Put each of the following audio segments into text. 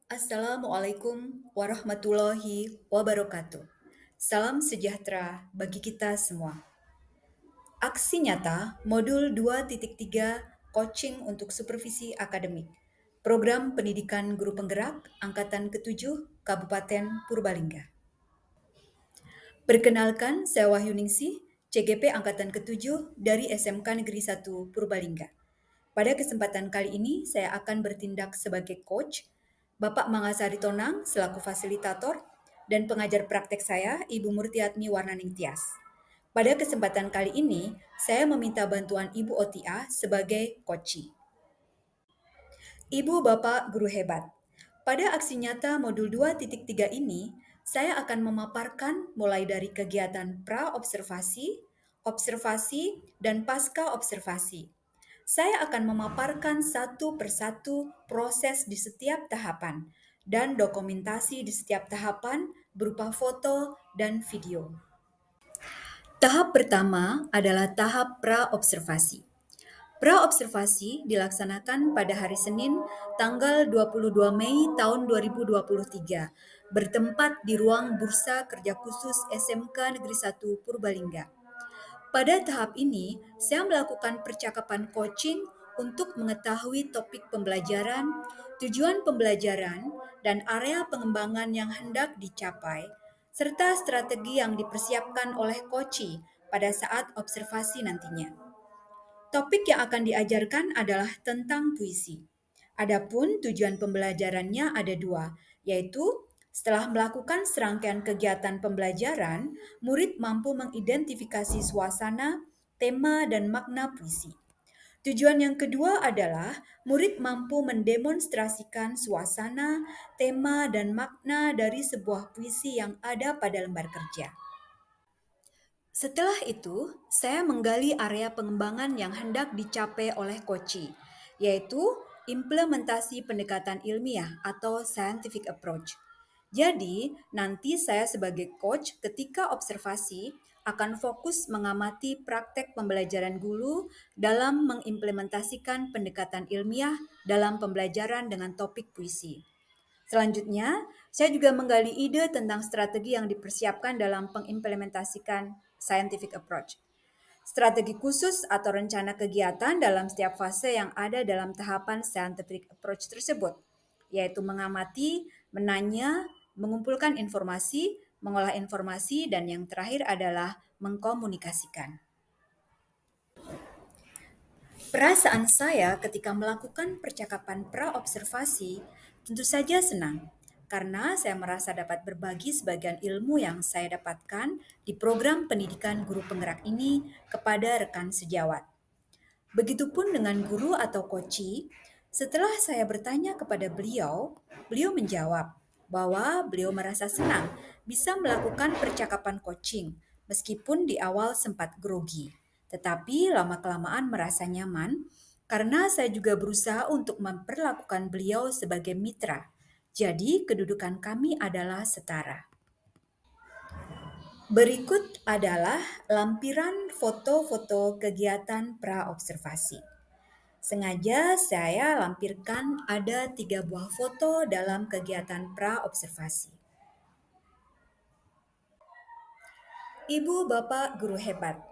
Assalamualaikum warahmatullahi wabarakatuh. Salam sejahtera bagi kita semua. Aksi nyata Modul 2.3 Coaching untuk Supervisi Akademik. Program Pendidikan Guru Penggerak Angkatan ke-7 Kabupaten Purbalingga. Perkenalkan, saya Wahyuningsih, CGP Angkatan ke-7 dari SMK Negeri 1 Purbalingga. Pada kesempatan kali ini, saya akan bertindak sebagai coach, Bapak Mangasari Tonang selaku fasilitator, dan pengajar praktek saya, Ibu Murtiatmi Warnaning Tias. Pada kesempatan kali ini, saya meminta bantuan Ibu Otia sebagai coachee. Ibu Bapak Guru Hebat, pada aksi nyata Modul 2.3 ini, saya akan memaparkan mulai dari kegiatan pra-observasi, observasi, dan pasca-observasi. Saya akan memaparkan satu persatu proses di setiap tahapan dan dokumentasi di setiap tahapan berupa foto dan video. Tahap pertama adalah tahap pra-observasi. Pra-observasi dilaksanakan pada hari Senin tanggal 22 Mei tahun 2023 bertempat di ruang Bursa Kerja Khusus SMK Negeri 1 Purbalingga. Pada tahap ini, saya melakukan percakapan coaching untuk mengetahui topik pembelajaran, tujuan pembelajaran, dan area pengembangan yang hendak dicapai, serta strategi yang dipersiapkan oleh coachee pada saat observasi nantinya. Topik yang akan diajarkan adalah tentang puisi. Adapun tujuan pembelajarannya ada dua, yaitu setelah melakukan serangkaian kegiatan pembelajaran, murid mampu mengidentifikasi suasana, tema, dan makna puisi. Tujuan yang kedua adalah murid mampu mendemonstrasikan suasana, tema, dan makna dari sebuah puisi yang ada pada lembar kerja. Setelah itu, saya menggali area pengembangan yang hendak dicapai oleh coachee, yaitu implementasi pendekatan ilmiah atau scientific approach. Jadi, nanti saya sebagai coach ketika observasi akan fokus mengamati praktek pembelajaran guru dalam mengimplementasikan pendekatan ilmiah dalam pembelajaran dengan topik puisi. Selanjutnya, saya juga menggali ide tentang strategi yang dipersiapkan dalam mengimplementasikan scientific approach. Strategi khusus atau rencana kegiatan dalam setiap fase yang ada dalam tahapan scientific approach tersebut, yaitu mengamati, menanya, mengumpulkan informasi, mengolah informasi, dan yang terakhir adalah mengkomunikasikan. Perasaan saya ketika melakukan percakapan pra-observasi tentu saja senang, karena saya merasa dapat berbagi sebagian ilmu yang saya dapatkan di program pendidikan guru penggerak ini kepada rekan sejawat. Begitupun dengan guru atau coachee, setelah saya bertanya kepada beliau, beliau menjawab bahwa beliau merasa senang bisa melakukan percakapan coaching, meskipun di awal sempat grogi. Tetapi lama-kelamaan merasa nyaman karena saya juga berusaha untuk memperlakukan beliau sebagai mitra. Jadi kedudukan kami adalah setara. Berikut adalah lampiran foto-foto kegiatan pra-observasi. Sengaja saya lampirkan ada 3 buah foto dalam kegiatan pra-observasi. Ibu Bapak Guru Hebat,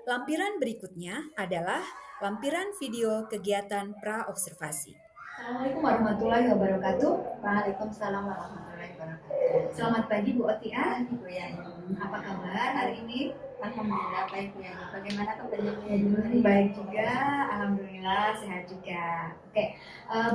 lampiran berikutnya adalah lampiran video kegiatan pra-observasi. Assalamualaikum warahmatullahi wabarakatuh. Waalaikumsalam warahmatullahi wabarakatuh. Selamat pagi Bu Otia. Bu Yani. Apa kabar hari ini? Alhamdulillah baik Bu Yani. Bagaimana kabarnya Bu Yani? Baik juga, alhamdulillah sehat juga. Oke,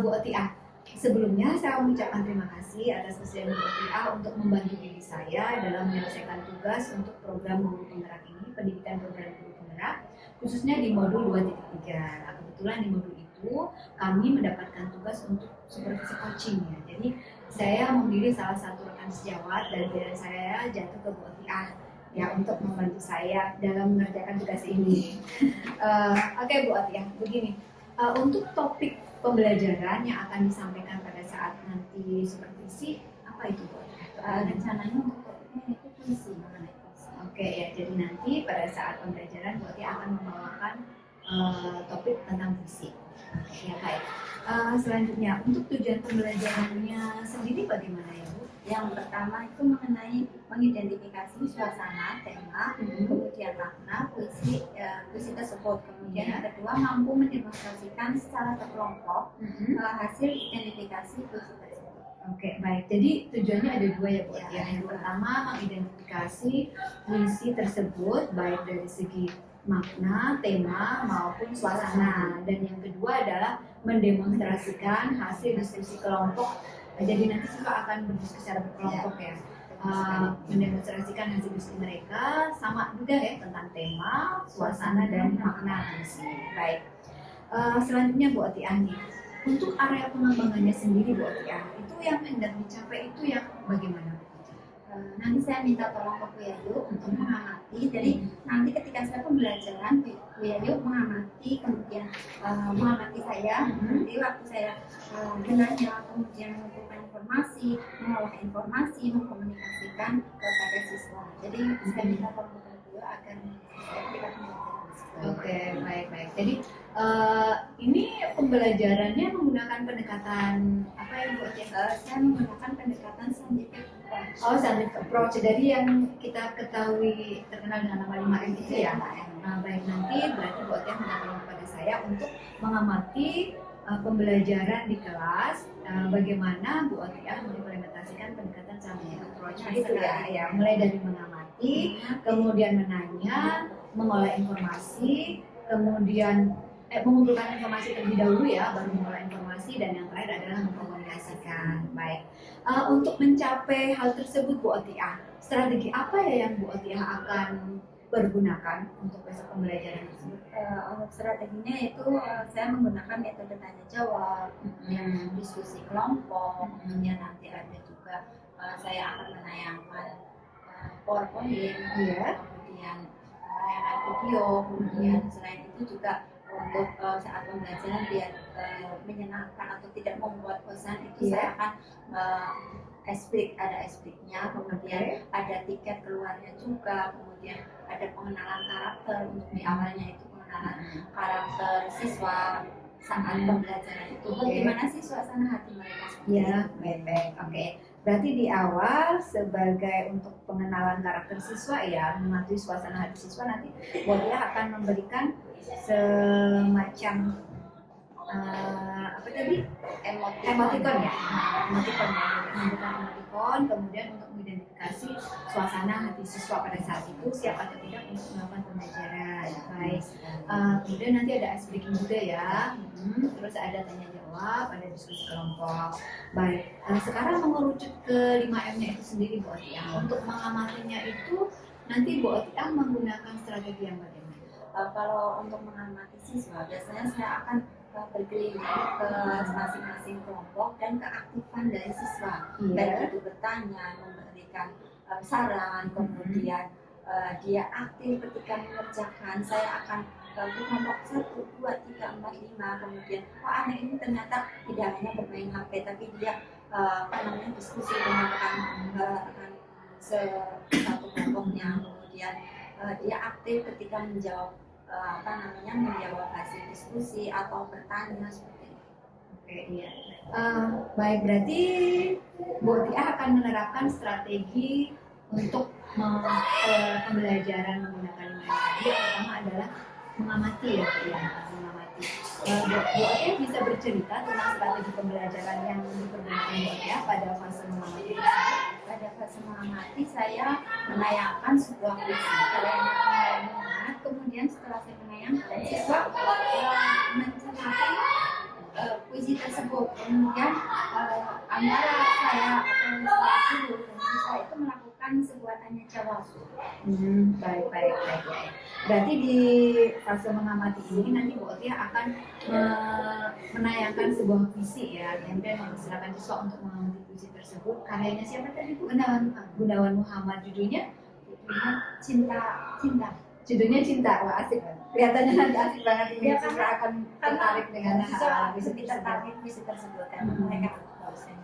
Bu Otia. Sebelumnya saya mengucapkan terima kasih atas kesediaan Bu Otia untuk membantu diri saya dalam menyelesaikan tugas untuk program guru penggerak ini, pendidikan program guru penggerak, khususnya di modul 2.3. Nah, kebetulan di modul itu kami mendapatkan tugas untuk supervisi coaching ya. Jadi saya memilih salah satu rekan sejawat dan saya jatuh ke Bu Otiah ya untuk membantu saya dalam mengerjakan tugas ini. Oke, Bu Otiah, begini. Untuk topik pembelajaran yang akan disampaikan pada saat nanti supervisi apa itu Bu Otiah? Rencananya untuk topiknya itu puisi mengenai puisi. Oke ya, jadi nanti pada saat pembelajaran Bu Otiah akan membawakan topik tentang puisi. Ya baik. Selanjutnya, untuk tujuan pembelajarannya sendiri bagaimana ya Bu? Yang pertama itu mengenai mengidentifikasi suasana, tema, kemudian makna, puisi tersebut. Kemudian yang kedua mampu mendemonstrasikan secara terkelompok hasil identifikasi puisi tersebut. Oke, baik. Jadi tujuannya ada dua ya Bu. Ya, Yang pertama mengidentifikasi puisi tersebut baik dari segi makna, tema maupun suasana. Dan yang kedua adalah mendemonstrasikan hasil diskusi kelompok. Jadi nanti siswa akan berdiskusi secara berkelompok ya. Mendemonstrasikan hasil diskusi mereka sama juga ya tentang tema, suasana dan makna puisi. Baik. Selanjutnya Bu Otiah nih. Untuk area pengembangannya sendiri Bu Otiah, itu yang hendak dicapai itu yang bagaimana? Nanti saya minta tolong ke Bu Yayu untuk mengamati. Jadi nanti ketika saya pembelajaran, Bu Yayu mengamati, kemudian mengamati saya. Nanti waktu saya menanya, kemudian mengumpulkan informasi, mengolah informasi, mengkomunikasikan kepada siswa. Jadi saya minta tolong ke Bu Yayu agar saya berikan pembelajaran. Oke, baik-baik. Jadi ini pembelajarannya menggunakan pendekatan apa ya Bu Otiah? Saya menggunakan pendekatan scientific approach. Oh, scientific approach. Jadi yang kita ketahui terkenal dengan nama 5M itu ya. Nah, baik, nanti berarti Bu Otiah minta tolong kepada saya untuk mengamati pembelajaran di kelas, bagaimana Bu Otiah mengimplementasikan pendekatan scientific approach itu ya. Mulai dari mengamati, kemudian menanya, mengolah informasi, kemudian mengumpulkan informasi terlebih dahulu ya, baru mengolah informasi, dan yang terakhir adalah mengkomunikasikan. Baik. Untuk mencapai hal tersebut Bu Otiah, strategi apa ya yang Bu Otiah akan pergunakan untuk besok pembelajaran tersebut? Untuk strateginya itu saya menggunakan metode tanya jawab, kemudian diskusi kelompok, kemudian nanti ada juga saya akan menayangkan PowerPoint, kemudian menayangkan video, kemudian selain itu juga untuk saat pembelajaran biar menyenangkan atau tidak membuat bosan itu saya akan ada explicnya, kemudian ada tiket keluarnya juga, kemudian ada pengenalan karakter untuk di awalnya itu pengenalan karakter siswa saat pembelajaran itu. Bagaimana sih suasana hati mereka? Ya, baik. Oke. Berarti di awal sebagai untuk pengenalan karakter siswa ya, mematuhi suasana hati siswa, nanti Bu Otiah akan memberikan semacam apa tadi? Emoticon ya. Emoticon ya. Memberikan emoticon, kemudian untuk mengidentifikasi suasana hati siswa pada saat itu siap atau tidak untuk melakukan pembelajaran. Baik. Kemudian nanti ada ice breaking juga ya. Terus ada tanya jawab, ada diskusi kelompok. Baik. Sekarang mengerucut ke 5M-nya itu sendiri Bu Otiah. Untuk mengamatinya itu nanti Bu Otiah menggunakan strategi yang bagaimana? Kalau untuk mengamati siswa, biasanya saya akan berkeliling ke masing-masing kelompok dan keaktifan dari siswa, baik itu bertanya, memberikan saran, kemudian dia aktif ketika mengerjakan. Saya akan ke kelompok 1, 2, 3, 4, 5, kemudian anak ini ternyata tidak hanya bermain HP, tapi dia diskusi dengan rekan satu kelompoknya, kemudian dia aktif ketika menjawab menjawab hasil diskusi atau bertanya seperti itu. Oke, iya. Baik, berarti Bu Otiah akan menerapkan strategi untuk pembelajaran menggunakan 5M tadi. Yang pertama adalah mengamati ya, mengamati. Bu Otiah bisa bercerita tentang strategi pembelajaran yang dipergunakan Bu Otiah pada fase mengamati. Pada fase mengamati saya menayangkan sebuah puisi. Kemudian setelah saya menayangkan, siswa mencermati puisi tersebut. Kemudian antara saya atau guru dan siswa itu melakukan sebuah tanya jawab. Baik. Berarti di fase mengamati ini nanti Bu Otiah akan menayangkan sebuah puisi ya, kemudian mempersilakan siswa untuk mengamati puisi tersebut. Karyanya siapa tadi Bu? Gunawan Muhammad. Judulnya Cinta. Judulnya Cinta. Wah, asik. Kelihatannya nanti asik banget ini. Ya, siswa akan tertarik dengan puisi tertarik puisi tersebut kan mereka harusnya.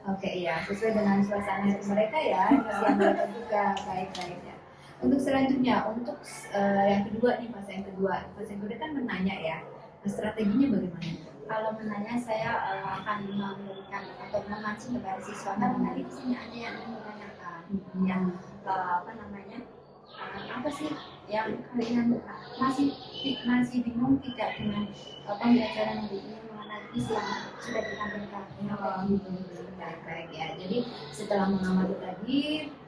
Oke, iya, sesuai dengan suasana hati mereka ya, yang mereka juga baik-baik ya. Untuk selanjutnya, untuk yang kedua nih, fase yang kedua kan menanya ya, strateginya bagaimana? kalau menanya saya akan memberikan atau memancing kepada siswa karena tadi di sini ada yang menanyakan yang apa namanya apa sih yang kalian masih bingung tidak dengan pembelajaran hari ini mengenai isi yang sudah ditampilkan. Baik ya. Jadi setelah mengamati tadi,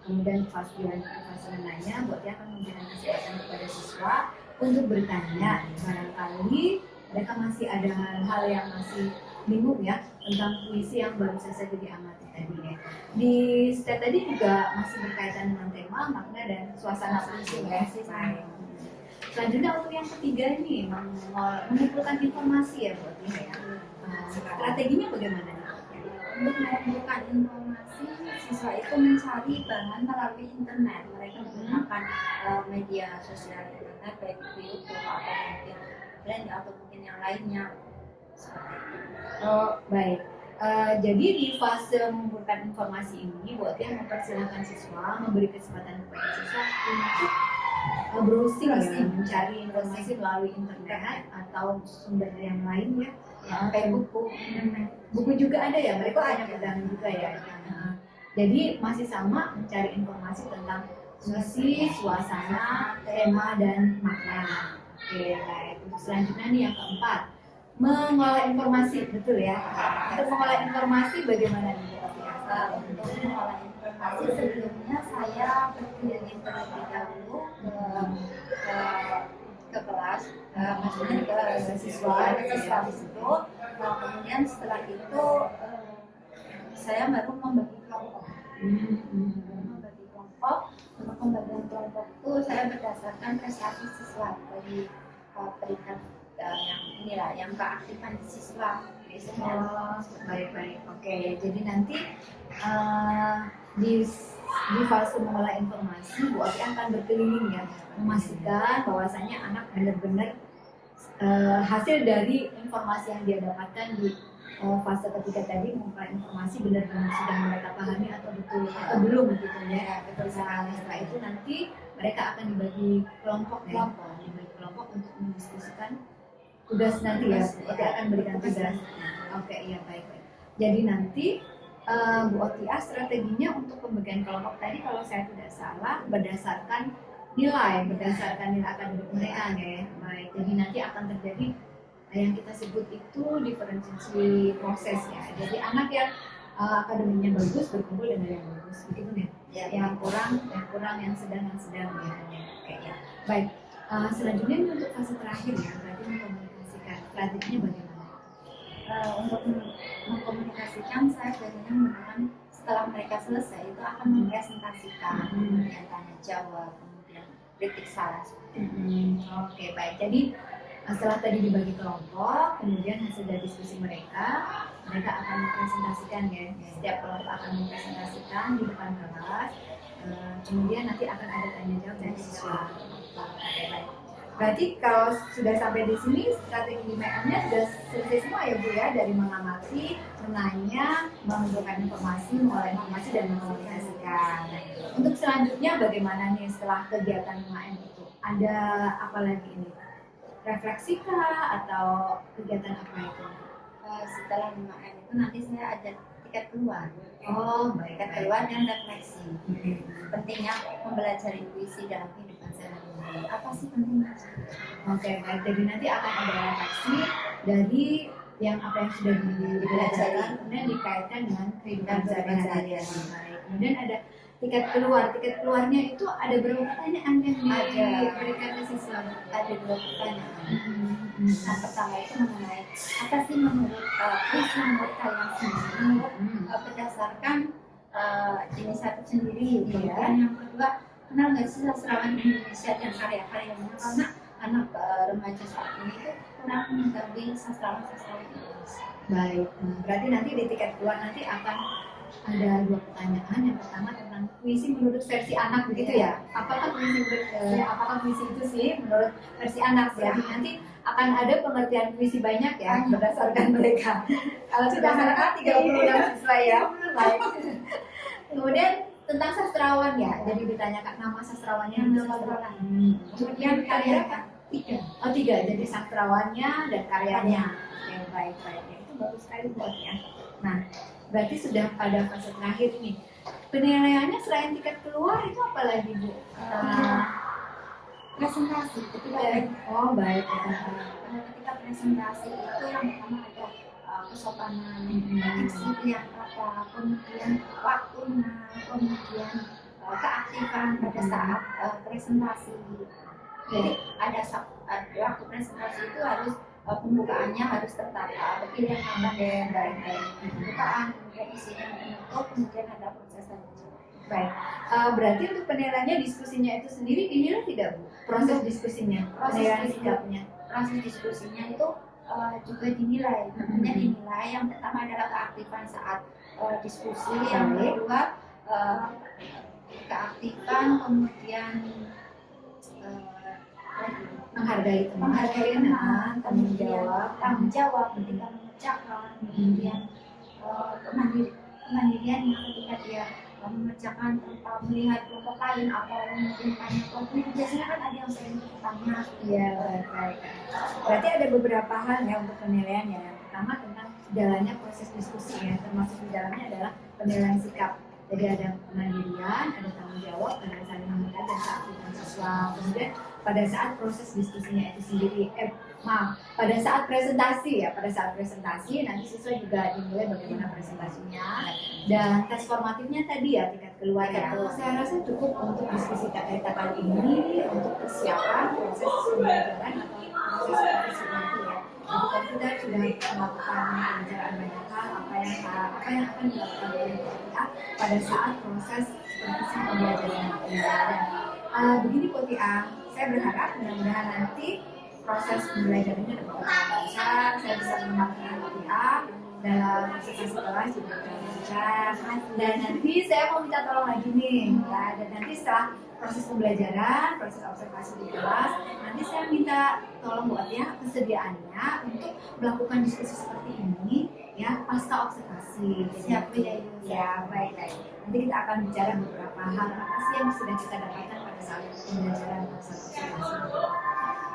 kemudian fase menanya, buat dia akan memberikan kesempatan kepada siswa untuk bertanya. Barangkali mereka masih ada hal-hal yang masih bingung ya tentang puisi yang baru saja diamati tadi ya. Di step tadi juga masih berkaitan dengan tema, makna dan suasana puisi ya. Baik. Selanjutnya untuk yang ketiga ini mengumpulkan informasi ya buat dia ya. Strateginya bagaimana nih? Untuk mengumpulkan informasi, siswa itu mencari bahan melalui internet. Mereka menggunakan media sosial internet, baik itu YouTube atau mungkin brand atau mungkin yang lainnya. Seperti itu. Oh baik. Jadi di fase mengumpulkan informasi ini, buat dia mempersilahkan siswa, memberi kesempatan kepada siswa untuk browsing ya, mencari informasi melalui internet atau sumber yang lain ya. Kayak buku juga ada ya, mereka hanya pegangan juga ya. Jadi masih sama mencari informasi tentang puisi, suasana, tema dan makna. Oke baik. Untuk selanjutnya nih yang keempat, mengolah informasi, betul ya. Untuk mengolah informasi bagaimana nih? Untuk mengolah informasi sebelumnya saya berkeliling terlebih dahulu ke kelas, maksudnya ke siswa di situ. Kemudian setelah itu saya baru membagi kelompok. Membagi kelompok, untuk pembagian kelompok itu saya berdasarkan prestasi siswa dari peringkat yang inilah yang keaktifan siswa biasanya. Baik. Oke, jadi nanti di fase mengolah informasi, Bu Ati akan berkeliling ya, memastikan bahwasanya anak benar-benar hasil dari informasi yang dia dapatkan di fase ketiga tadi, mengolah informasi benar-benar sudah mereka pahami atau betul atau belum gitu ya. Betul sekali. Setelah itu nanti mereka akan dibagi kelompok ya, dibagi kelompok untuk mendiskusikan tugas nanti ya. Oke, akan berikan tugas. Oke, iya baik. Jadi nanti Bu Otia strateginya untuk pembagian kelompok tadi kalau saya tidak salah berdasarkan nilai akademik mereka ya. Baik. Jadi nanti akan terjadi yang kita sebut itu diferensiasi proses ya. Jadi anak yang akademiknya bagus berkumpul dengan yang bagus begitu nih. Ya. Yang kurang, yang sedang ya. Oke ya. Baik. Selanjutnya ini untuk fase terakhir ya, berarti mengkomunikasikan. Strateginya bagaimana? Untuk mengkomunikasikan saya biasanya menggunakan setelah mereka selesai itu akan mempresentasikan, kemudian tanya jawab, kemudian kritik saran. Oke baik. Jadi setelah tadi dibagi kelompok, kemudian hasil dari diskusi mereka akan mempresentasikan ya. Setiap kelompok akan mempresentasikan di depan kelas. Kemudian nanti akan ada tanya jawab dari siswa. Oke baik. Berarti kalau sudah sampai di sini strategi 5M-nya sudah selesai semua ya Bu ya, dari mengamati, menanya, mengumpulkan informasi, mengolah informasi dan mengkomunikasikan. Untuk selanjutnya bagaimana nih setelah kegiatan 5M itu? Ada apa lagi ini? Refleksikah atau kegiatan apa itu? Setelah 5M itu nanti saya ada tiket keluar. Oh baik. Tiket keluar dan refleksi. Pentingnya mempelajari puisi dalam kehidupan sehari-hari. Apa sih pentingnya? Oke baik. Jadi nanti akan ada refleksi dari yang apa yang sudah dipelajari, kemudian dikaitkan dengan kehidupan sehari-hari. Baik. Kemudian ada tiket keluarnya itu ada berapa pertanyaan yang diberikan ke siswa? Ada 2 pertanyaan. Yang pertama itu mengenai apa sih menurut puisi menurut kalian sendiri berdasarkan inisiatif sendiri. Kemudian yang kedua, kenal nggak sih sastrawan Indonesia dan karya-karyanya, karena anak remaja saat ini itu kurang mengetahui sastrawan Indonesia. Baik, berarti nanti di tiket keluar nanti akan ada 2 pertanyaan. Yang pertama tentang puisi menurut versi anak begitu ya. Apakah puisi itu sih menurut versi anak ya? Nanti akan ada pengertian puisi banyak ya berdasarkan mereka. Kalau sudah anak 36 siswa ya. Baik. Kemudian tentang sastrawan ya. Jadi ditanyakan nama sastrawannya. Kemudian karya tiga. Oh 3, jadi sastrawannya dan karyanya. Karyanya. Oke, baik. Ya, itu bagus sekali buat ya. Nah, berarti sudah pada fase terakhir nih. Penilaiannya selain tiket keluar itu apa lagi Bu? Presentasi ketika Oh baik. ketika presentasi itu yang pertama ada kesopanan, diksi yang kata, kemudian waktunya, kemudian keaktifan pada saat presentasi. Jadi ada waktu presentasi itu harus pembukaannya harus tertata, pilihan gambar dan lain-lain. Pembukaan, kemudian isi yang penutup, kemudian ada proses selanjutnya. Baik. Berarti untuk penilaiannya diskusinya itu sendiri dinilai tidak Bu? Proses diskusinya, penilaian sikapnya. Proses diskusinya itu juga dinilai. Tentunya dinilai. Yang pertama adalah keaktifan saat diskusi, yang kedua keaktifan, kemudian menghargai teman, tanggung jawab ketika mengerjakan, kemudian kemandirian ketika dia mengerjakan tanpa melihat kelompok lain atau mungkin tanya kelompok biasanya kan ada yang sering bertanya. Iya, baik. Berarti ada beberapa hal ya untuk penilaiannya. Yang pertama tentang jalannya proses diskusi ya, termasuk di dalamnya adalah penilaian sikap. Jadi ada kemandirian, ada tanggung jawab, ada saling menghargai dan keaktifan siswa. Kemudian pada saat proses diskusinya itu sendiri, pada saat presentasi ya, pada saat presentasi nanti siswa juga dinilai bagaimana presentasinya dan tes formatifnya tadi ya tingkat keluar ya. Saya rasa cukup untuk diskusi kita kali ini untuk persiapan proses pembelajaran atau proses diskusi nanti ya. Jadi kan kita sudah melakukan pembelajaran banyak hal apa yang akan dilakukan oleh PTA pada saat proses supervisi pembelajaran nanti. Begini PTA, saya berharap mudah-mudahan nanti proses pembelajarannya dapat lancar, saya bisa menambahkan PTA dalam presentasi kelas juga lancar. Dan nanti saya mau minta tolong lagi nih, ya. Dan nanti setelah proses pembelajaran, proses observasi di kelas, nanti saya minta tolong buat ya kesediaannya untuk melakukan diskusi seperti ini, ya pasca observasi. Siap ya, baik. Nanti kita akan bicara beberapa hal apa sih yang sudah kita dapatkan pada saat pembelajaran pasca observasi.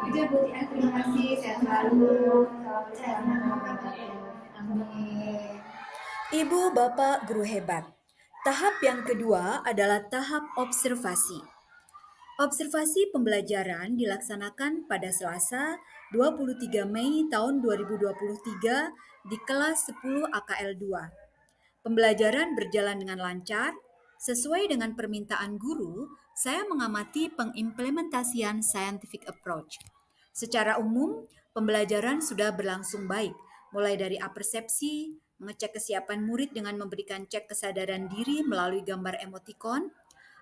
Itu Bu Tia, terima kasih, sehat selalu. Ibu, Bapak, guru hebat. Tahap yang kedua adalah tahap observasi. Observasi pembelajaran dilaksanakan pada Selasa 23 Mei tahun 2023 di kelas 10 AKL 2. Pembelajaran berjalan dengan lancar. Sesuai dengan permintaan guru, saya mengamati pengimplementasian scientific approach. Secara umum, pembelajaran sudah berlangsung baik, mulai dari apersepsi, mengecek kesiapan murid dengan memberikan cek kesadaran diri melalui gambar emoticon,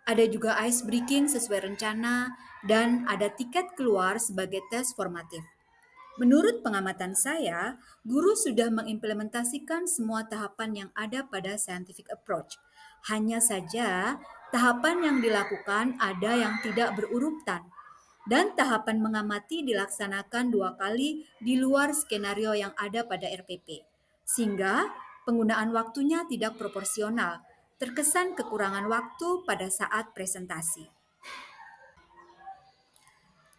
ada juga ice breaking sesuai rencana, dan ada tiket keluar sebagai tes formatif. Menurut pengamatan saya, guru sudah mengimplementasikan semua tahapan yang ada pada scientific approach. Hanya saja, tahapan yang dilakukan ada yang tidak berurutan, dan tahapan mengamati dilaksanakan 2 kali di luar skenario yang ada pada RPP. Sehingga penggunaan waktunya tidak proporsional, terkesan kekurangan waktu pada saat presentasi.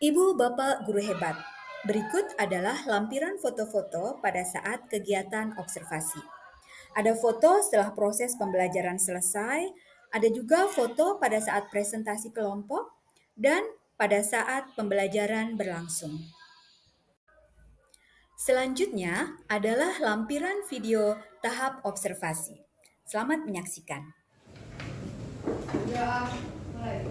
Ibu, Bapak, guru hebat. Berikut adalah lampiran foto-foto pada saat kegiatan observasi. Ada foto setelah proses pembelajaran selesai, ada juga foto pada saat presentasi kelompok, dan pada saat pembelajaran berlangsung. Selanjutnya adalah lampiran video tahap observasi. Selamat menyaksikan. Ya, mulai.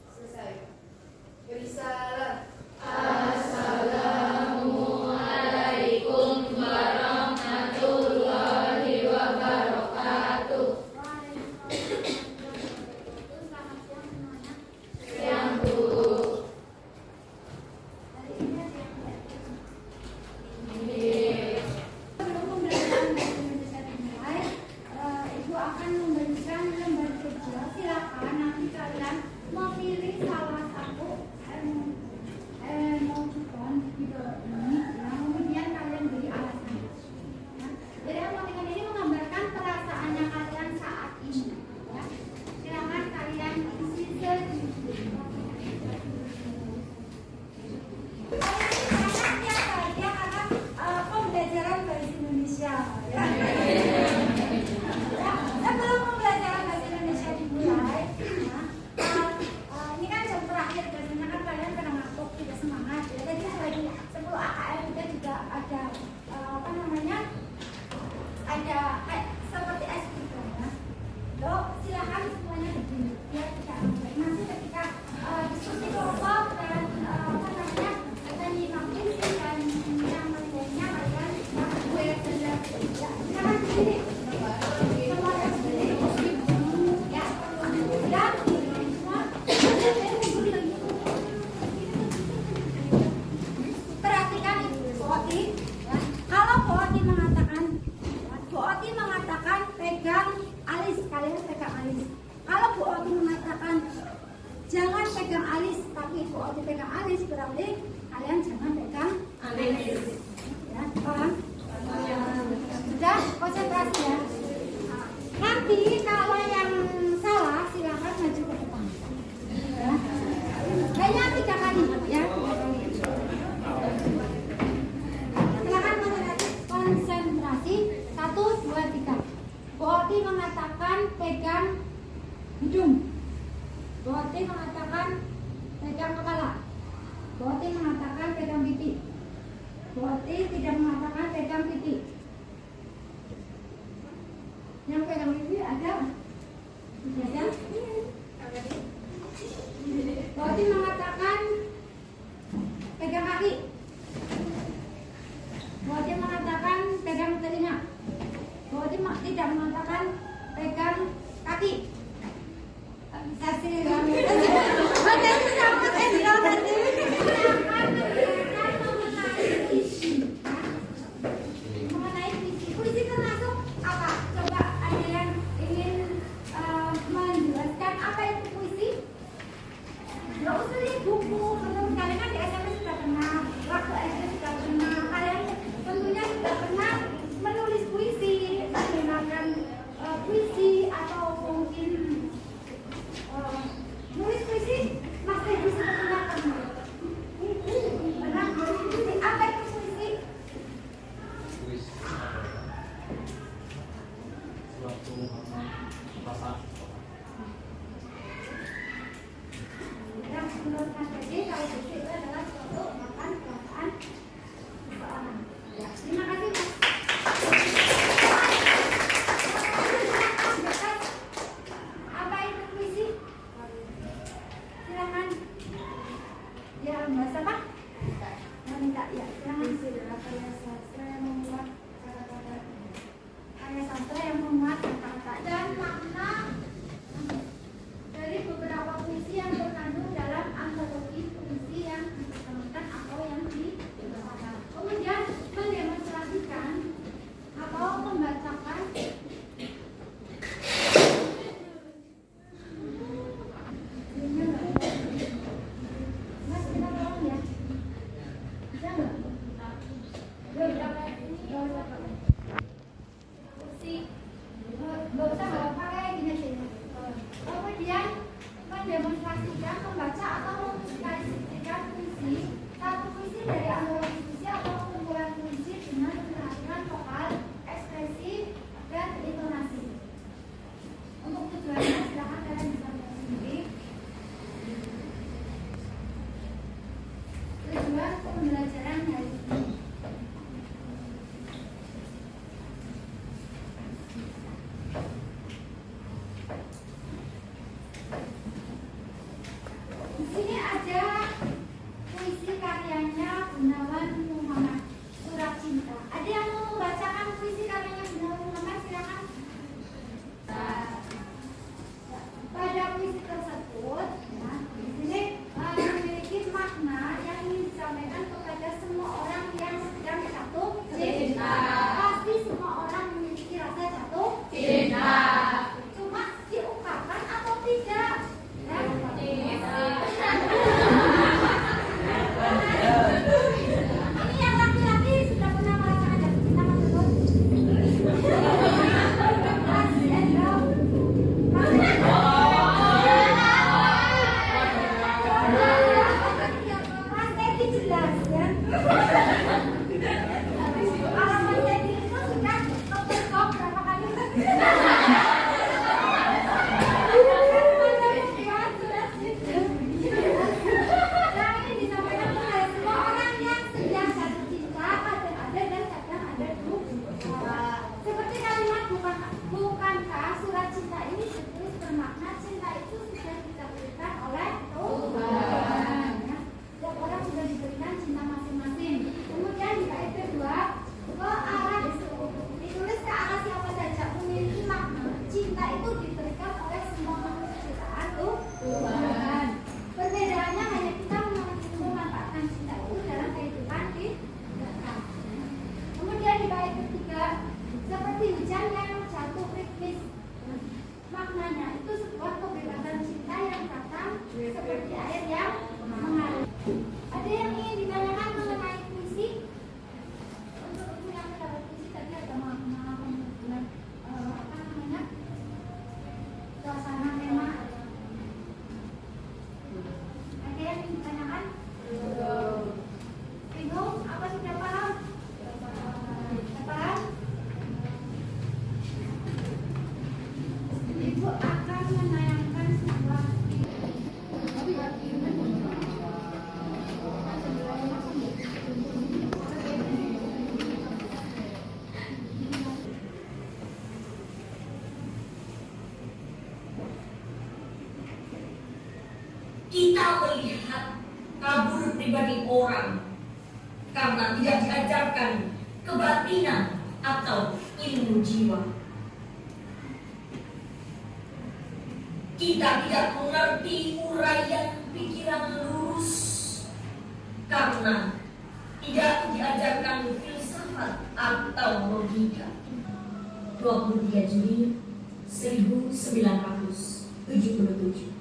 Selesai. Bersalam. pegang alis, tapi Ibu Oti pegang alis, berarti kalian jangan pegang alis. Ya, paham? Sudah, konsentrasi ya. Nanti kalau yang salah silakan maju ke depan. Ya. Hanya 3 kali ya. 3 kali. Silakan konsentrasi. 1, 2, 3. Bu Oti mengatakan pegang hidung. Bu Oti mengatakan pegang kepala. Bu Oti mengatakan pegang pipi. Bu Oti tidak mengatakan pegang pipi. Yang pegang pipi ada? Tidak ada? Bu Oti mengatakan pegang kaki. Bu Oti mengatakan pegang telinga. Bu Oti tidak mengatakan pegang kaki. Saya sih mengenai puisi termasuk apa? Coba ada yang ingin menjelaskan apa itu puisi? Nggak usah lihat buku, menurut kalian kan di SMP sudah pernah, waktu SD sudah pernah, kalian tentunya sudah pernah menulis puisi, menggunakan puisi atau mungkin nulis puisi. Mas Teguh sepertinya pernah. Pernah nulis puisi. Apa itu puisi? Suatu perasaan. Yang menurut Mas Teguh, kalau puisi itu adalah suatu ungkapan perasaan seseorang. Ya, terima kasih Mas. Apa itu puisi? Silakan. Ya, Mbak siapa? Wanita, ya. Silakan. Karya sastra yang memuat kata-kata. Karya sastra yang memuat kata-kata dan makna dari beberapa puisi yang terkandung dalam antologi puisi yang ditemukan atau yang dibacakan. Kemudian mendemonstrasikan atau membacakan Mas, kita tolong ya. Bisa nggak? Puisi. Nggak usah nggak pakai gini aja ya. Kemudian mendemonstrasikan, membaca atau mempublikasikan puisi, satu puisi dari antologi puisi atau kumpulan puisi dengan keterampilan vokal, ekspresi, dan intonasi. Untuk tujuannya silakan kalian bisa lihat sendiri. Tujuan pembelajaran hari ini. Di sini ada puisi karyanya Gunawan Muhammad, Surat Cinta. Ada yang mau membacakan puisi karyanya Gunawan Muhammad? Silakan. Pada puisi tersebut, ya, di sini memiliki makna yang ingin disampaikan kepada semua yang mengalir. Ada yang ingin ditanyakan mengenai puisi? Untuk ibu yang mendapat puisi tadi ada makna, kemudian apa namanya, suasana, tema. Ada yang ingin ditanyakan? Bingung? Apa sudah paham? Sudah paham? Ibu akan menayangkan sebuah kita melihat kabur pribadi orang karena tidak diajarkan kebatinan atau ilmu jiwa. Kita tidak mengerti uraian pikiran lurus karena tidak diajarkan filsafat atau logika. 23 Juli 1977.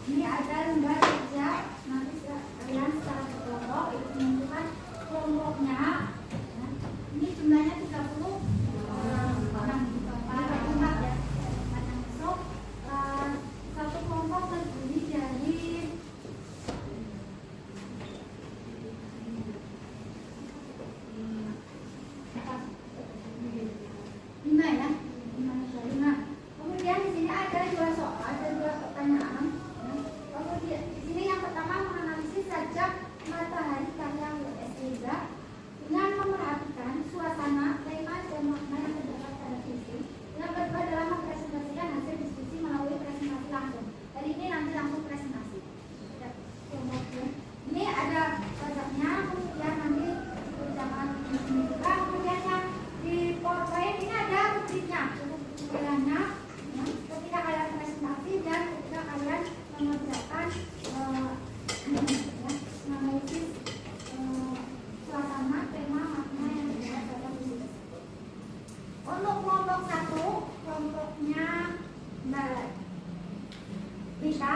ini ada lembar kerja, nanti kalian secara berkelompok itu menentukan kelompoknya. Ini jumlahnya 30 orang, para tempat ya. Pada besok satu kelompok terdiri dari 5 ya, 5. Kemudian di sini ada 2 soal, ada 2 pertanyaan. Kemudian di sini yang pertama menganalisis sajak matahari karya W.S. Leza dengan memerhatikan suasana, tema, dan makna yang terdapat pada puisi. Yang kedua adalah mempresentasikan hasil diskusi melalui presentasi langsung. Hari ini nanti langsung presentasi. Ini ada sajaknya, kemudian nanti ucapan ini juga. Kemudian yang di PowerPoint ini ada rubriknya, rubriknya ketika kalian presentasi dan ketika kalian mengerjakan menganalisis suasana, tema, makna yang terdapat pada puisi. Untuk kelompok 1, kelompoknya Mbak Rita.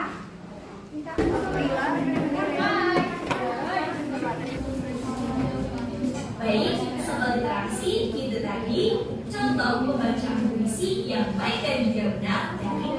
Baik, sebagai reaksi itu tadi contoh pembacaan puisi yang baik dan juga benar dari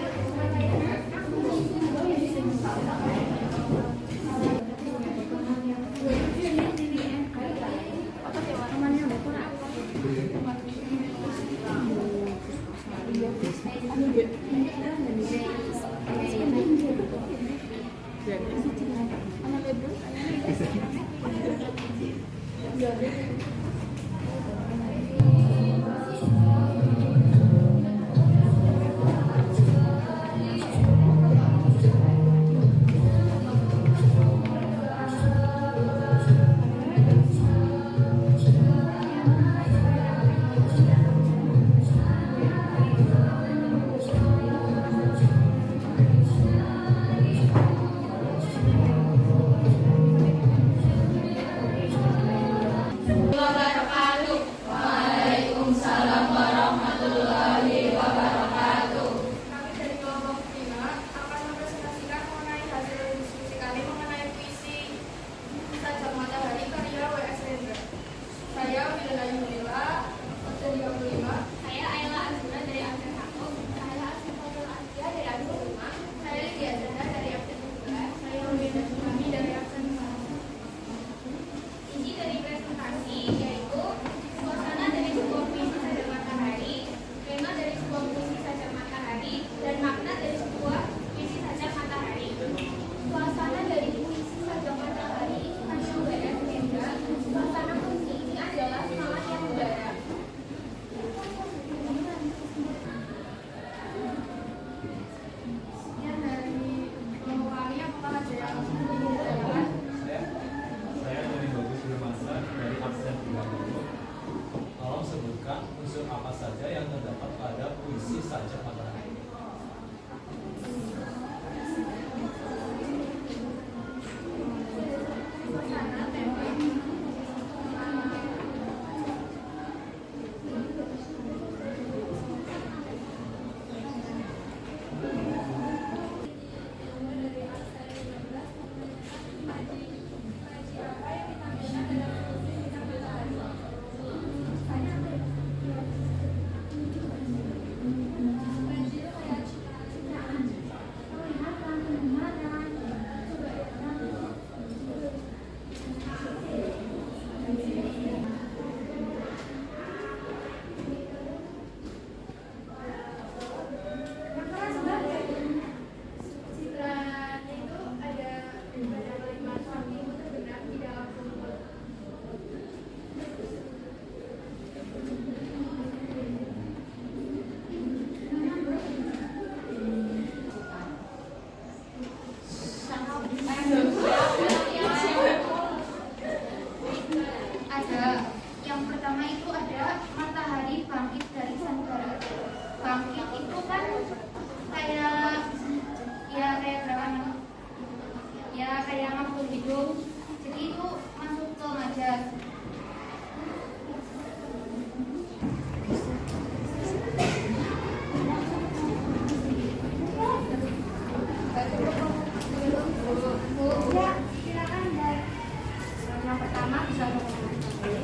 pertama bisa untuk mengenali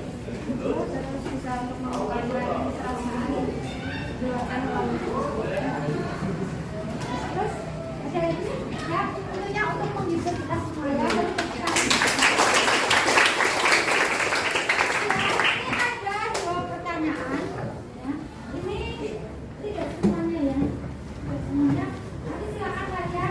terus bisa untuk melakukan perasaan dilakukan melalui terus ada ini ya tentunya untuk menghibur kita semua ya. Ini ada dua pertanyaan ya. Ini tidak semuanya ya, tidak semuanya. Nanti silakan saja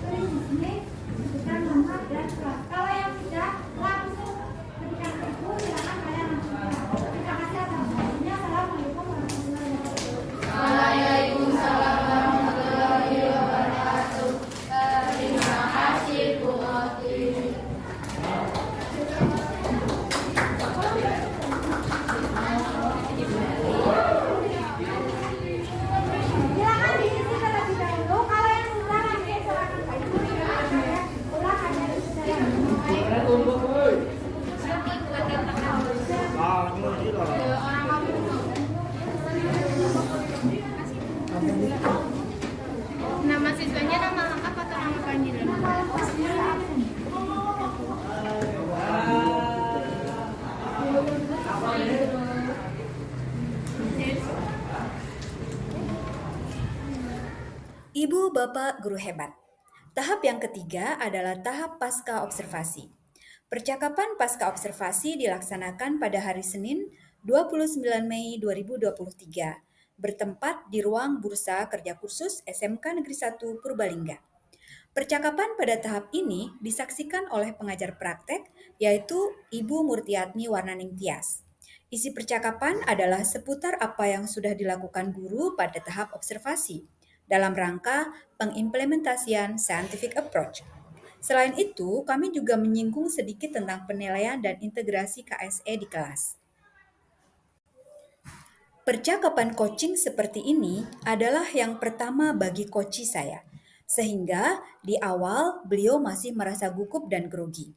tulis di sini sebutkan nama dan kelas. Kalau yang tidak langsung ketika itu silakan kalian langsung jawab. Terima kasih atas waktunya. Assalamualaikum warahmatullahi wabarakatuh. Waalaikumsalam warahmatullahi wabarakatuh. Terima kasih Bu Oti. Silakan diisi terlebih dahulu. Kalau yang sudah nanti silakan ibu ulang hanya diisi terlebih dahulu. Nama siswanya nama lengkap atau nama panggilan? Ibu, Bapak, Guru Hebat. Tahap yang ketiga adalah tahap pasca observasi. Percakapan pasca observasi dilaksanakan pada hari Senin 29 Mei 2023, bertempat di ruang Bursa Kerja Khusus SMK Negeri 1 Purbalingga. Percakapan pada tahap ini disaksikan oleh pengajar praktek, yaitu Ibu Murtiatmi Warnaning Tias. Isi percakapan adalah seputar apa yang sudah dilakukan guru pada tahap observasi, dalam rangka pengimplementasian scientific approach. Selain itu, kami juga menyinggung sedikit tentang penilaian dan integrasi KSE di kelas. Percakapan coaching seperti ini adalah yang pertama bagi coachi saya, sehingga di awal beliau masih merasa gugup dan grogi.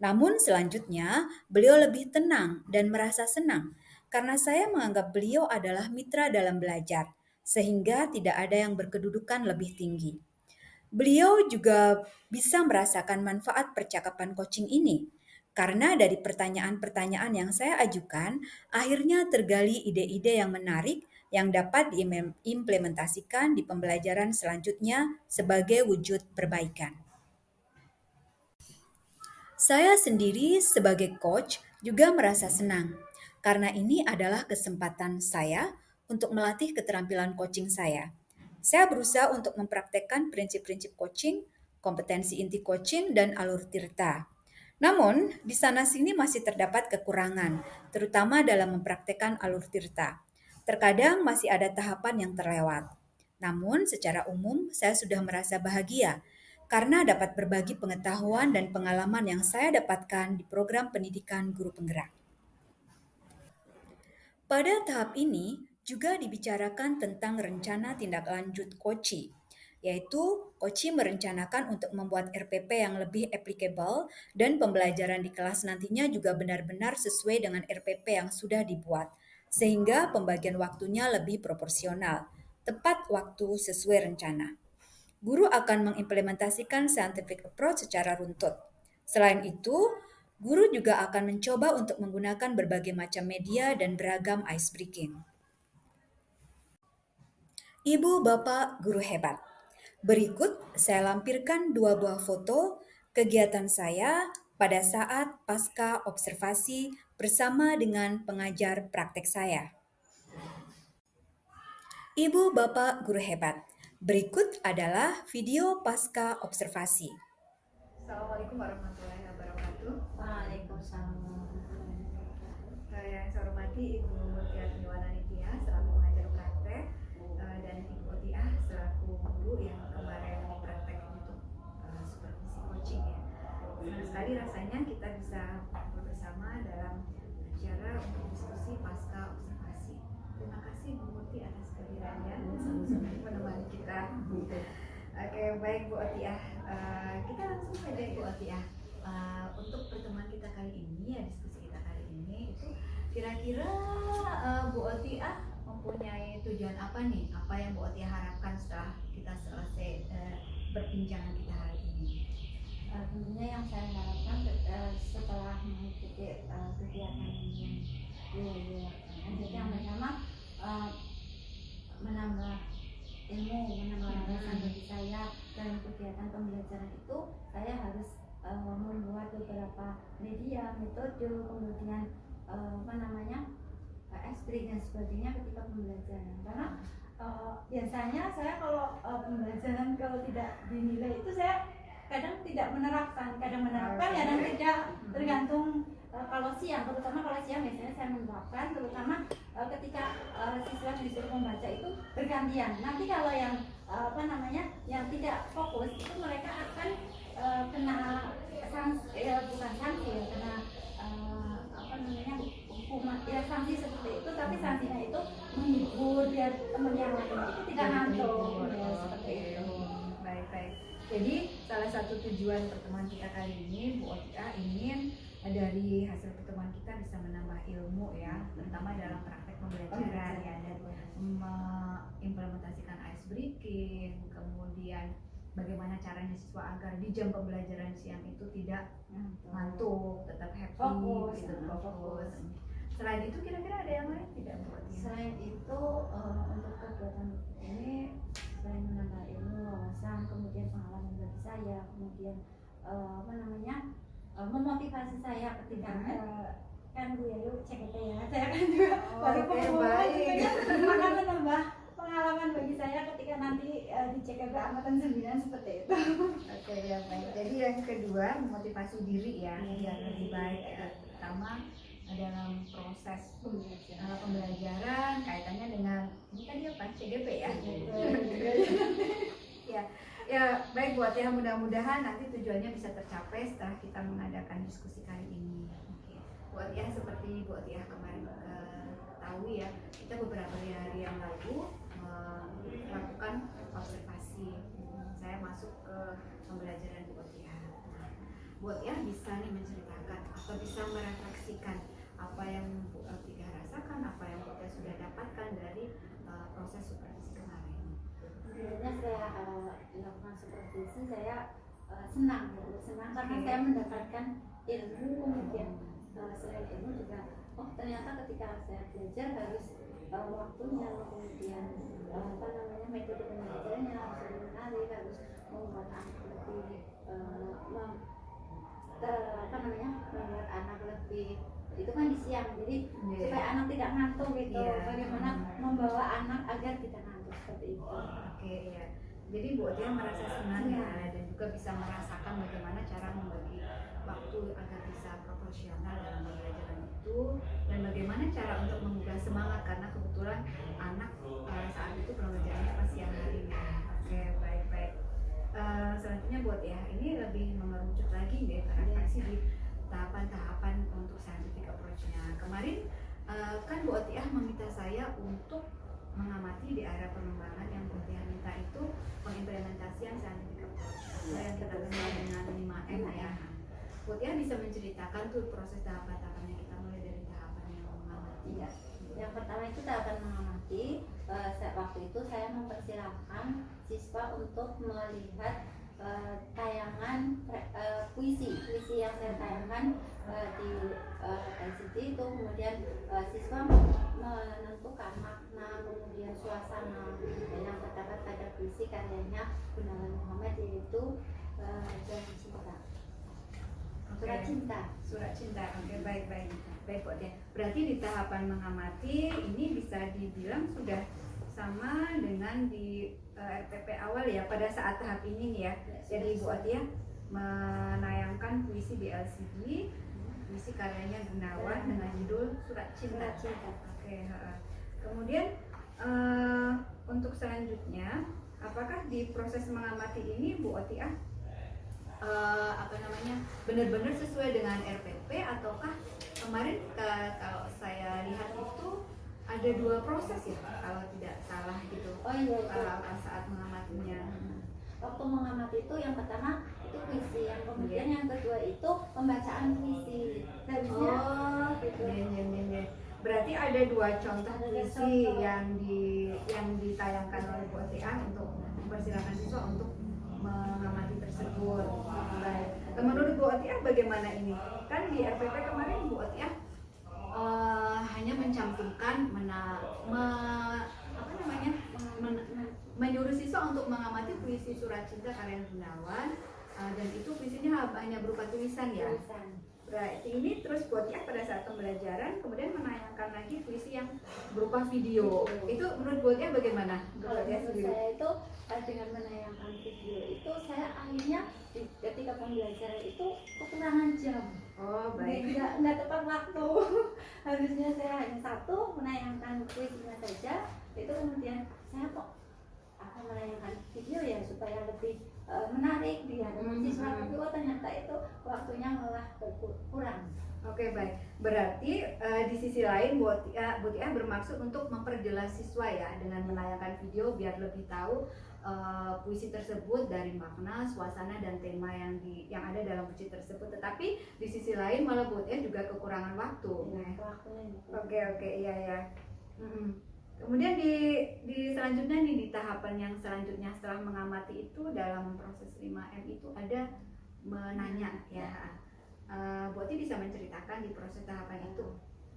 Namun selanjutnya beliau lebih tenang dan merasa senang karena saya menganggap beliau adalah mitra dalam belajar, sehingga tidak ada yang berkedudukan lebih tinggi. Beliau juga bisa merasakan manfaat percakapan coaching ini, karena dari pertanyaan-pertanyaan yang saya ajukan, akhirnya tergali ide-ide yang menarik yang dapat diimplementasikan di pembelajaran selanjutnya sebagai wujud perbaikan. Saya sendiri sebagai coach juga merasa senang, karena ini adalah kesempatan saya untuk melatih keterampilan coaching saya. Saya berusaha untuk mempraktekkan prinsip-prinsip coaching, kompetensi inti coaching, dan alur tirta. Namun, di sana-sini masih terdapat kekurangan, terutama dalam mempraktekkan alur tirta. Terkadang masih ada tahapan yang terlewat. Namun, secara umum, saya sudah merasa bahagia karena dapat berbagi pengetahuan dan pengalaman yang saya dapatkan di program pendidikan guru penggerak. Pada tahap ini juga dibicarakan tentang rencana tindak lanjut coaching, yaitu coaching merencanakan untuk membuat RPP yang lebih applicable dan pembelajaran di kelas nantinya juga benar-benar sesuai dengan RPP yang sudah dibuat, sehingga pembagian waktunya lebih proporsional, tepat waktu sesuai rencana. Guru akan mengimplementasikan scientific approach secara runtut. Selain itu, guru juga akan mencoba untuk menggunakan berbagai macam media dan beragam ice breaking. Ibu, Bapak, Guru Hebat. Berikut saya lampirkan 2 buah foto kegiatan saya pada saat pasca observasi bersama dengan pengajar praktek saya. Ibu, Bapak, Guru Hebat. Berikut adalah video pasca observasi. Assalamualaikum warahmatullahi wabarakatuh. Waalaikumsalam. Yang saya hormati Ibu Murtiatmi Warnaning Tias selaku pengajar praktek dan Ibu Otiah selaku guru yang kemarin praktek untuk supervisi coaching ya. Senang sekali rasanya kita bisa bersama dalam acara untuk diskusi pasca observasi. Terima kasih Bu Murti atas kehadirannya menemani kita. Oke, baik Bu Otiah. Kita langsung saja Bu Otiah. Untuk pertemuan kita kali ini ya, diskusi kita kali ini itu kira-kira Bu Otiah mempunyai tujuan apa nih? Apa yang Bu Otiah harapkan setelah kita selesai perbincangan kita hari ini? Tentunya yang saya harapkan setelah ya metode, kemudian apa namanya ekstrik dan sebagainya ketika pembelajaran. Karena biasanya saya kalau pembelajaran kalau tidak dinilai itu saya kadang tidak menerapkan, kadang menerapkan, kadang tidak, tergantung. Kalau siang, terutama kalau siang biasanya saya menerapkan, terutama ketika siswa disuruh membaca itu bergantian. Nanti kalau yang apa namanya yang tidak fokus itu mereka akan kena sanksi, bukan sanksi ya, kena apa namanya hukuman ya, sanksi seperti itu, tapi sanksinya itu menghibur biar teman yang lain itu tidak ngantuk ya, seperti itu. Baik-baik. Jadi salah satu tujuan pertemuan kita kali ini, Bu Otia ingin dari hasil pertemuan kita bisa menambah ilmu ya, terutama dalam praktek pembelajaran ya, dan mengimplementasikan ice breaking, kemudian bagaimana caranya siswa agar di jam pembelajaran siang itu tidak ngantuk, tetap happy, Fokus, gitu, fokus. Selain itu kira-kira ada yang lain tidak, Bu Otia? Selain itu untuk kegiatan ini selain menambah ilmu, wawasan, kemudian pengalaman bagi saya, kemudian apa namanya memotivasi saya ketika kan Bu Yayu CGP ya, saya kan juga baru pengumuman gitu ya, akan menambah pengalaman bagi saya ketika nanti di CGP angkatan 9 seperti itu. Oke, ya baik. Jadi yang kedua memotivasi diri ya, biar lebih baik ya, terutama dalam proses pembelajaran kaitannya dengan ini tadi apa, CGP ya. Ya baik buat ya, mudah-mudahan nanti tujuannya bisa tercapai setelah kita mengadakan diskusi kali ini. Oke. Buat ya, seperti buat ya kemarin tahu ya, kita beberapa hari yang lalu melakukan observasi. Saya masuk ke pembelajaran buat ya. Nah, buat ya bisa nih menceritakan atau bisa merefleksikan apa yang Bu Tia rasakan, apa yang Bu Tia sudah dapatkan dari proses supervisi kemarin. Sebenarnya saya melakukan supervisi, saya senang karena saya mendapatkan ilmu, kemudian selain ilmu juga ternyata ketika saya belajar harus waktunya, kemudian apa namanya metode pembelajarannya harus lebih menarik, harus membuat anak lebih apa namanya membuat anak lebih itu kan di siang, jadi supaya anak tidak ngantuk gitu. Bagaimana membawa anak agar tidak ngantuk seperti itu. Oke, iya. Jadi Bu Tia merasa senang ya, dan juga bisa merasakan bagaimana cara membagi waktu agar bisa proporsional dalam pembelajaran itu, dan bagaimana cara untuk menggugah semangat karena kebetulan anak saat itu pembelajarannya pas siang harinya. Oke, baik-baik. Selanjutnya Bu Tia ini lebih mengerucut lagi deh refleksi di tahapan-tahapan untuk scientific approach-nya. Kemarin kan Bu Tia meminta saya untuk mengamati di area pengembangan yang Bu Tia minta itu pengimplementasian scientific approach atau yang kita kenal dengan 5M ya. Bu Tia bisa menceritakan tuh proses tahapan-tahapannya, kita mulai dari tahapan yang mengamati. Ya. Yang pertama itu tahapan mengamati. Waktu itu saya mempersilahkan siswa untuk melihat tayangan puisi yang saya tayangkan di ICT itu, kemudian siswa menentukan makna, kemudian suasana yang terdapat pada puisi karyanya Gunawan Muhammad, yaitu Surat cinta. Oke, baik Bu Tia. Berarti di tahapan mengamati ini bisa dibilang sudah sama dengan di RPP awal ya, pada saat tahap ini nih ya. Jadi Bu Tia menayangkan puisi di LCD, puisi karyanya Gunawan dengan judul Surat Cinta. Oke, kemudian untuk selanjutnya, apakah di proses mengamati ini Bu Tia benar-benar sesuai dengan RPP, ataukah kemarin kalau saya lihat itu ada 2 proses ya kalau tidak salah gitu. Oh iya, saat mengamatinya. Waktu mengamati itu yang pertama itu puisi, yang kemudian yang kedua itu pembacaan puisi. Gitu. Berarti ada 2 contoh puisi yang ditayangkan oleh Bu Tia untuk mempersilahkan siswa untuk mengamati tersebut. Baik. Menurut Bu Tia bagaimana ini? Kan di RPP kemarin Bu Tia hanya mencantumkan menyuruh siswa untuk mengamati puisi Surat Cinta karya Gunawan, dan itu puisinya hanya berupa tulisan ya. Berarti ini terus buat ya pada saat pembelajaran kemudian menayangkan lagi puisi yang berupa video. Itu menurut buat ya bagaimana? Kalau Buat ya menurut sendiri. saya itu dengan menayangkan video itu saya akhirnya ketika pembelajaran itu kekurangan jam. Oh, baik. Nggak tepat waktu. Harusnya saya hanya satu menayangkan puisinya saja. Itu kemudian saya kok akan menayangkan video ya supaya lebih menarik dia siswa, tapi ternyata itu waktunya malah kurang. Oke, baik. Berarti di sisi lain Bu Tia bermaksud untuk memperjelas siswa ya dengan menayangkan video biar lebih tahu puisi tersebut dari makna, suasana dan tema yang ada dalam puisi tersebut. Tetapi di sisi lain malah Bu Tia juga kekurangan waktu. Oke, iya ya. Kemudian di selanjutnya nih di tahapan yang selanjutnya setelah mengamati itu dalam proses 5M itu ada menanya ya. Bu Ati bisa menceritakan di proses tahapan itu.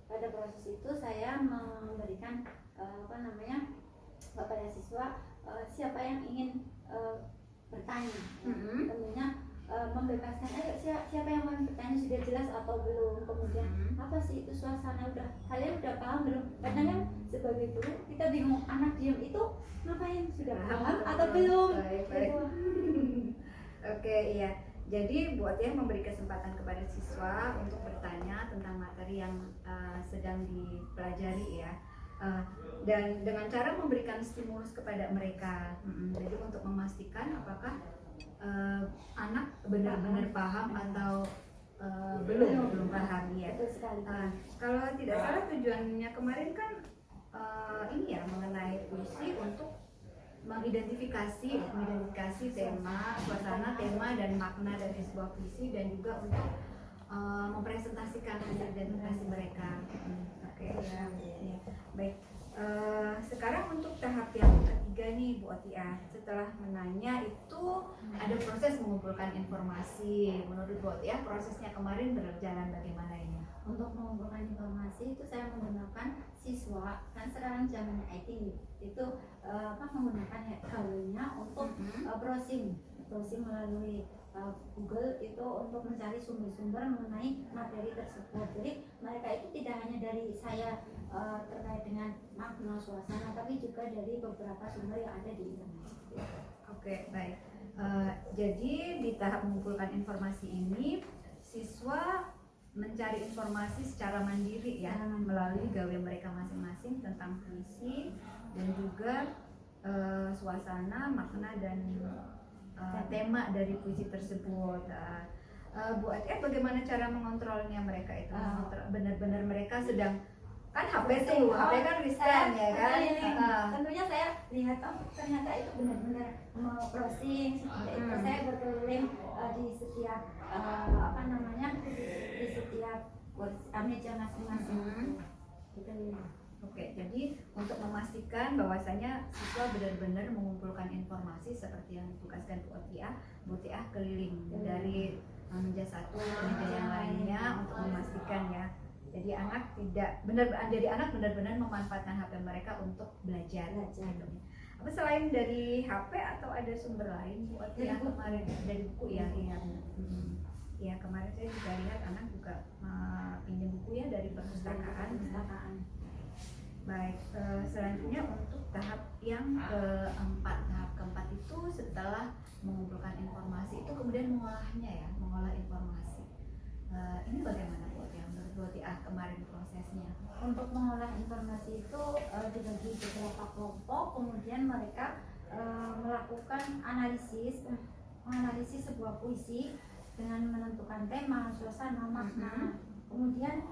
Pada proses itu saya memberikan kepada siswa siapa yang ingin bertanya. Tentunya membebaskan, ayo siapa yang mau bertanya, sudah jelas atau belum, kemudian apa sih itu suasana, kalian udah paham belum? Kadang kan sebagai guru kita bingung, anak diam itu ngapain, sudah paham atau belum? Baik. Oke, iya. Jadi Bu Ati memberi kesempatan kepada siswa untuk bertanya tentang materi yang sedang dipelajari ya. Dan dengan cara memberikan stimulus kepada mereka. Jadi untuk memastikan apakah anak benar-benar paham atau belum paham ya. Kalau tidak salah tujuannya kemarin kan ini ya mengenai puisi untuk mengidentifikasi tema, suasana, tema dan makna dari sebuah puisi dan juga untuk mempresentasikan hasil identifikasi mereka. Oke, ya. Baik. Sekarang untuk tahap yang ketiga nih Bu Atia, setelah menanya itu ada proses mengumpulkan informasi. Menurut Bu Atia prosesnya kemarin berjalan bagaimana ini? Untuk mengumpulkan informasi itu saya menggunakan siswa, kan sekarang zamannya IT itu menggunakan hal-halnya untuk browsing melalui Google itu untuk mencari sumber-sumber mengenai materi tersebut. Jadi mereka itu tidak hanya dari saya terkait dengan makna, suasana, tapi juga dari beberapa sumber yang ada di internet. Oke, baik. Jadi di tahap mengumpulkan informasi ini siswa mencari informasi secara mandiri ya melalui gawe mereka masing-masing tentang puisi dan juga suasana, makna dan tema dari puisi tersebut. Bu Atia bagaimana cara mengontrolnya mereka itu? Benar-benar mereka sedang kan HP tuh, HP kan riskan ya kan? Tentunya saya lihat ternyata itu benar-benar browsing seperti itu. Saya berkeliling di setiap di setiap meja masing-masing. Oke, jadi untuk memastikan bahwasanya siswa benar-benar mengumpulkan informasi seperti yang ditugaskan Bu Tia keliling dari meja satu ke meja yang lainnya untuk memastikan ya. Jadi anak benar-benar memanfaatkan HP mereka untuk belajar. Apa selain dari HP atau ada sumber lain Bu Tia kemarin dari buku ya? Ya kemarin saya juga lihat anak juga pinjam buku ya dari perpustakaan. Baik, selanjutnya untuk tahap yang keempat. Tahap keempat itu setelah mengumpulkan informasi itu kemudian mengolah informasi. Ini bagaimana Bu Tia? Menurut Bu Tia kemarin prosesnya? Untuk mengolah informasi itu dibagi beberapa kelompok, kemudian mereka melakukan menganalisis sebuah puisi dengan menentukan tema, suasana, makna. Kemudian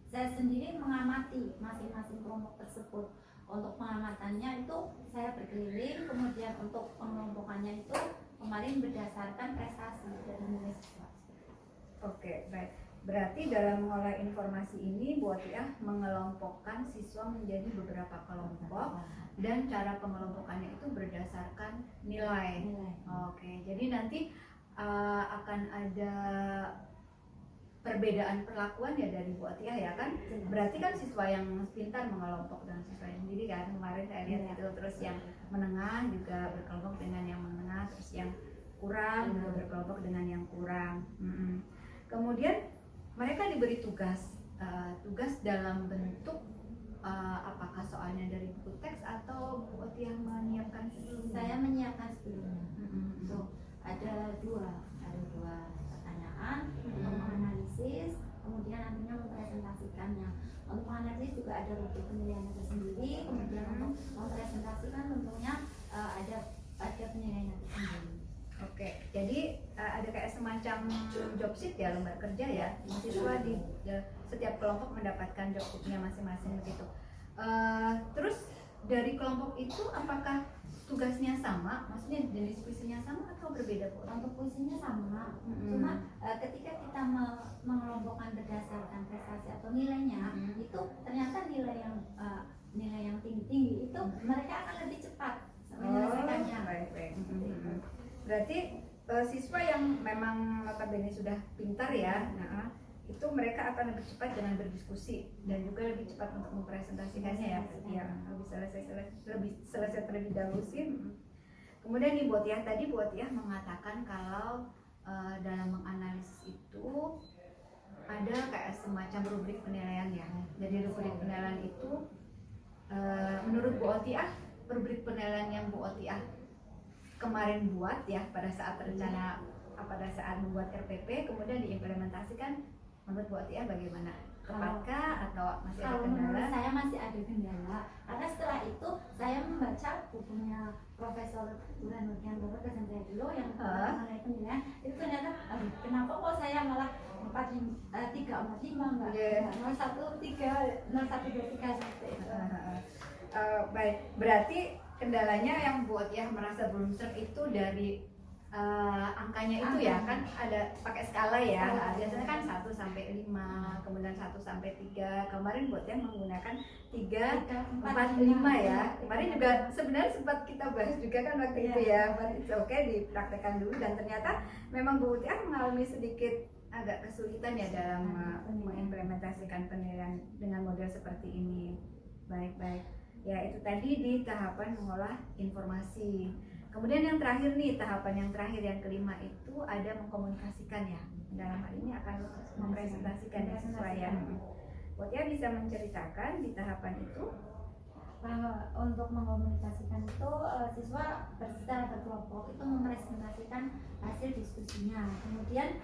saya sendiri mengamati masing-masing kelompok tersebut. Untuk pengamatannya itu saya berkeliling, kemudian untuk pengelompokannya itu kemarin berdasarkan prestasi dari nilai siswa. Oke, baik. Berarti dalam mengolah informasi ini Bu Tia mengelompokkan siswa menjadi beberapa kelompok dan cara pengelompokannya itu berdasarkan nilai. Oke, jadi nanti akan ada perbedaan perlakuan ya dari Bu Tia ya kan? Berarti kan siswa yang pintar mengelompok dengan siswa yang sendiri kan kemarin saya lihat itu, terus yang menengah juga berkelompok dengan yang menengah, terus yang kurang juga berkelompok dengan yang kurang. Kemudian mereka diberi tugas dalam bentuk apakah soalnya dari buku teks atau Bu Oti yang menyiapkan sebelumnya? Saya menyiapkan sebelumnya. Mm-mm. So, ada dua pertanyaan untuk menganalisis, kemudian nantinya mempresentasikannya. Untuk menganalisis juga ada rubrik penilaiannya tersendiri, kemudian untuk mempresentasikan tentunya ada penilaiannya tersendiri. Oke, jadi ada kayak semacam job sheet ya, lembar kerja ya. Mahasiswa di setiap kelompok mendapatkan job sheetnya masing-masing begitu. Terus dari kelompok itu apakah tugasnya sama? Maksudnya jenis puisinya sama atau berbeda, Bu? Untuk puisinya sama, cuma ketika kita mengelompokkan berdasarkan prestasi atau nilainya, itu ternyata nilai yang tinggi itu mereka akan lebih cepat menyelesaikannya. Baik. Berarti siswa yang memang notabene sudah pintar ya, itu mereka akan lebih cepat dengan berdiskusi dan juga lebih cepat untuk mempresentasikannya ya, lebih selesai terlebih dahulu sih. Kemudian nih Bu Otiah, tadi Bu Otiah mengatakan kalau dalam menganalisis itu ada kayak semacam rubrik penilaian ya. Jadi rubrik penilaian itu menurut Bu Otiah, rubrik penilaian yang Bu Otiah kemarin buat ya pada saat membuat RPP kemudian diimplementasikan, menurut Bu Otiah bagaimana? Tepatkah atau masih ada Kalau kendala? menurut saya masih ada kendala, karena setelah itu saya membaca bukunya Profesor Burhanuddin dosen saya dulu yang mengenai penilaian, itu ternyata kenapa kok saya malah 345 enggak? 0123 seperti itu. Baik, berarti kendalanya yang buat yang merasa belum serp itu dari angkanya itu ya, kan ada pakai skala ya. Biasanya kan 1 sampai 5, kemudian 1 sampai 3. Kemarin buat yang menggunakan 3, 4, 5 ya. Kemarin juga sebenarnya sempat kita bahas juga kan waktu itu ya. Oke, dipraktekkan dulu dan ternyata memang Bu Utia mengalami sedikit agak kesulitan ya dalam mengimplementasikan penilaian dengan model seperti ini. Baik. Ya, itu tadi di tahapan mengolah informasi. Kemudian yang terakhir nih, tahapan yang terakhir yang kelima itu ada mengkomunikasikan ya. Dalam hal ini akan mempresentasikan ya siswa ya. Botia bisa menceritakan di tahapan itu. Untuk mengkomunikasikan itu siswa secara berkelompok itu mempresentasikan hasil diskusinya, kemudian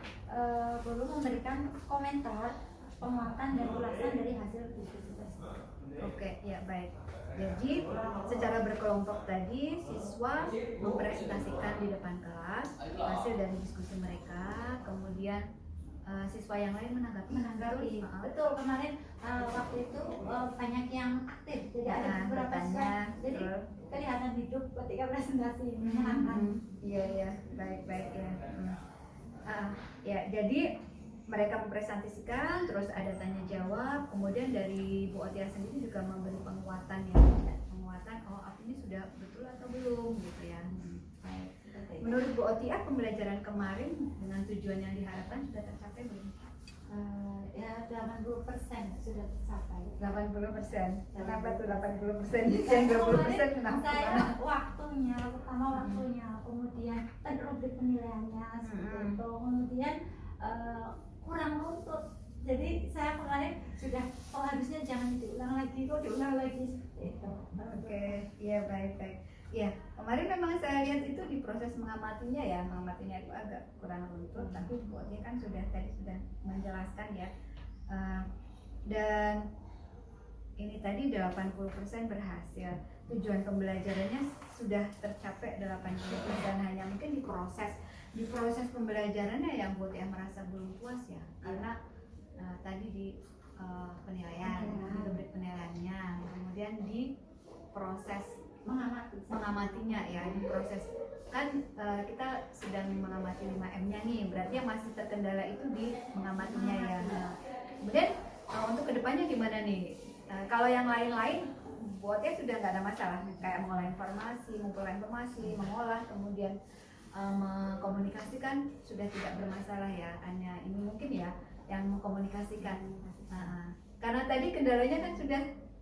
perlu memberikan komentar, penguatan dan ulasan dari hasil diskusi tersebut. Oke, ya baik. Jadi secara berkelompok tadi siswa mempresentasikan di depan kelas hasil dari diskusi mereka, kemudian siswa yang lain menanggapi. Betul, kemarin waktu itu banyak yang aktif, jadi ada beberapa siswa, jadi kelihatan hidup ketika presentasi menyenangkan. Iya, baik ya. Ya, jadi mereka mempresentasikan, terus ada tanya jawab, kemudian dari Bu Otia sendiri juga memberi penguatan ya, ini sudah betul atau belum gitu ya. Menurut Bu Otia, pembelajaran kemarin dengan tujuan yang diharapkan sudah tercapai belum? Ya 80% sudah tercapai. 80%. Kenapa tuh 80%? Yang 20% kenapa? Saya waktunya, kemudian rubrik penilaiannya seperti itu, kemudian kurang runtut. Jadi saya kemarin sudah harusnya jangan diulang lagi seperti itu. Oke, iya baik. Ya, kemarin memang saya lihat itu di proses mengamatinya itu agak kurang runtut, tapi Bu Otia kan sudah menjelaskan ya. Dan ini tadi 80% berhasil. Tujuan pembelajarannya sudah tercapai 80%, hanya mungkin di proses pembelajarannya yang Bu Otia merasa belum puas ya, karena tadi di penilaian, di rubrik penilaiannya, kemudian di proses mengamatinya ya, di proses kan kita sedang mengamati 5M-nya nih, berarti yang masih terkendala itu di mengamatinya ya. Kemudian untuk kedepannya gimana nih? Kalau yang lain-lain buatnya sudah nggak ada masalah, kayak mengolah informasi, mengumpulkan informasi, mengolah, kemudian mengkomunikasikan sudah tidak bermasalah ya. Hanya ini mungkin ya yang mengkomunikasikan. Karena tadi kendalanya kan sudah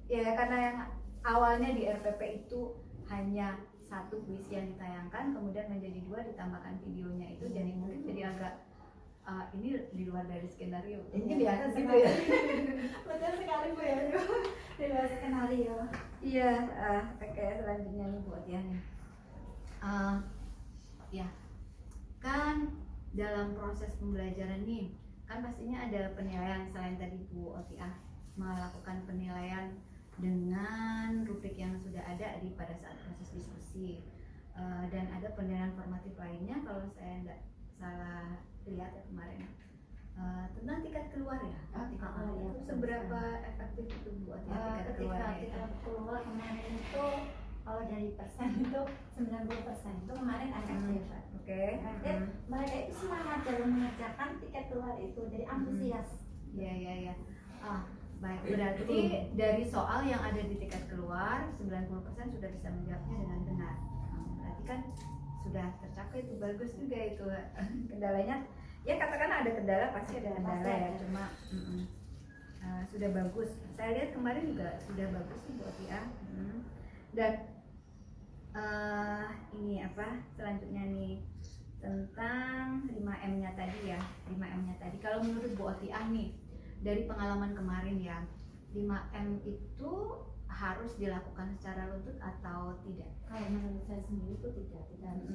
ya, karena yang awalnya di RPP itu hanya 1 puisi yang ditayangkan, kemudian menjadi 2 ditambahkan videonya itu, jadi mungkin jadi agak ini di luar dari skenario. Ini Mungkin biasa gitu sekali. ya. Betul sekali Bu ya. Di luar skenario. Iya, oke, selanjutnya nih buat ya nih. Ya, kan dalam proses pembelajaran nih, kan pastinya ada penilaian selain tadi Bu Otiah melakukan penilaian dengan rubrik yang sudah ada pada saat proses diskusi. Dan ada penilaian formatif lainnya kalau saya tidak salah lihat ya kemarin. Tentang tingkat keluar ya. Tingkat keluar, ya. Seberapa efektif itu buat tingkat keluar? Ketika kita keluar kemarin itu kalau dari persen itu 90% itu kemarin efektif. Oke. Mereka itu semangat dalam mengerjakan tiket keluar itu, jadi antusias. Iya. Baik, berarti dari soal yang ada di tiket keluar 90% sudah bisa menjawabnya dengan benar. Berarti kan sudah tercapai, itu bagus juga itu. Kendalanya ya katakan ada kendala, pasti ada kendala ya, cuma sudah bagus. Saya lihat kemarin juga sudah bagus sih buat ya. Dan ini apa selanjutnya nih tentang 5M-nya tadi ya. 5M-nya tadi kalau menurut Bu Otiah nih dari pengalaman kemarin ya, 5M itu harus dilakukan secara runtut atau tidak? Kalau menurut saya sendiri itu tidak harus.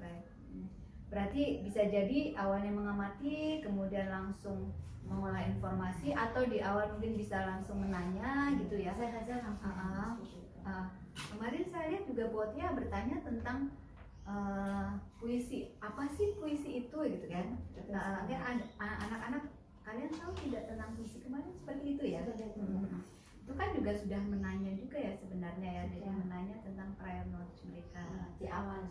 Baik. Berarti bisa jadi awalnya mengamati, kemudian langsung mengolah informasi, atau di awal mungkin bisa langsung menanya gitu ya. Saya saja langsung. Kemarin saya lihat juga Bu Otiah bertanya tentang puisi. Apa sih puisi itu gitu kan? Anak-anak kalian tahu tidak tentang puisi kemarin seperti itu ya? Itu kan juga sudah menanya juga ya sebenarnya ya, jadi menanya tentang prior knowledge mereka Di awal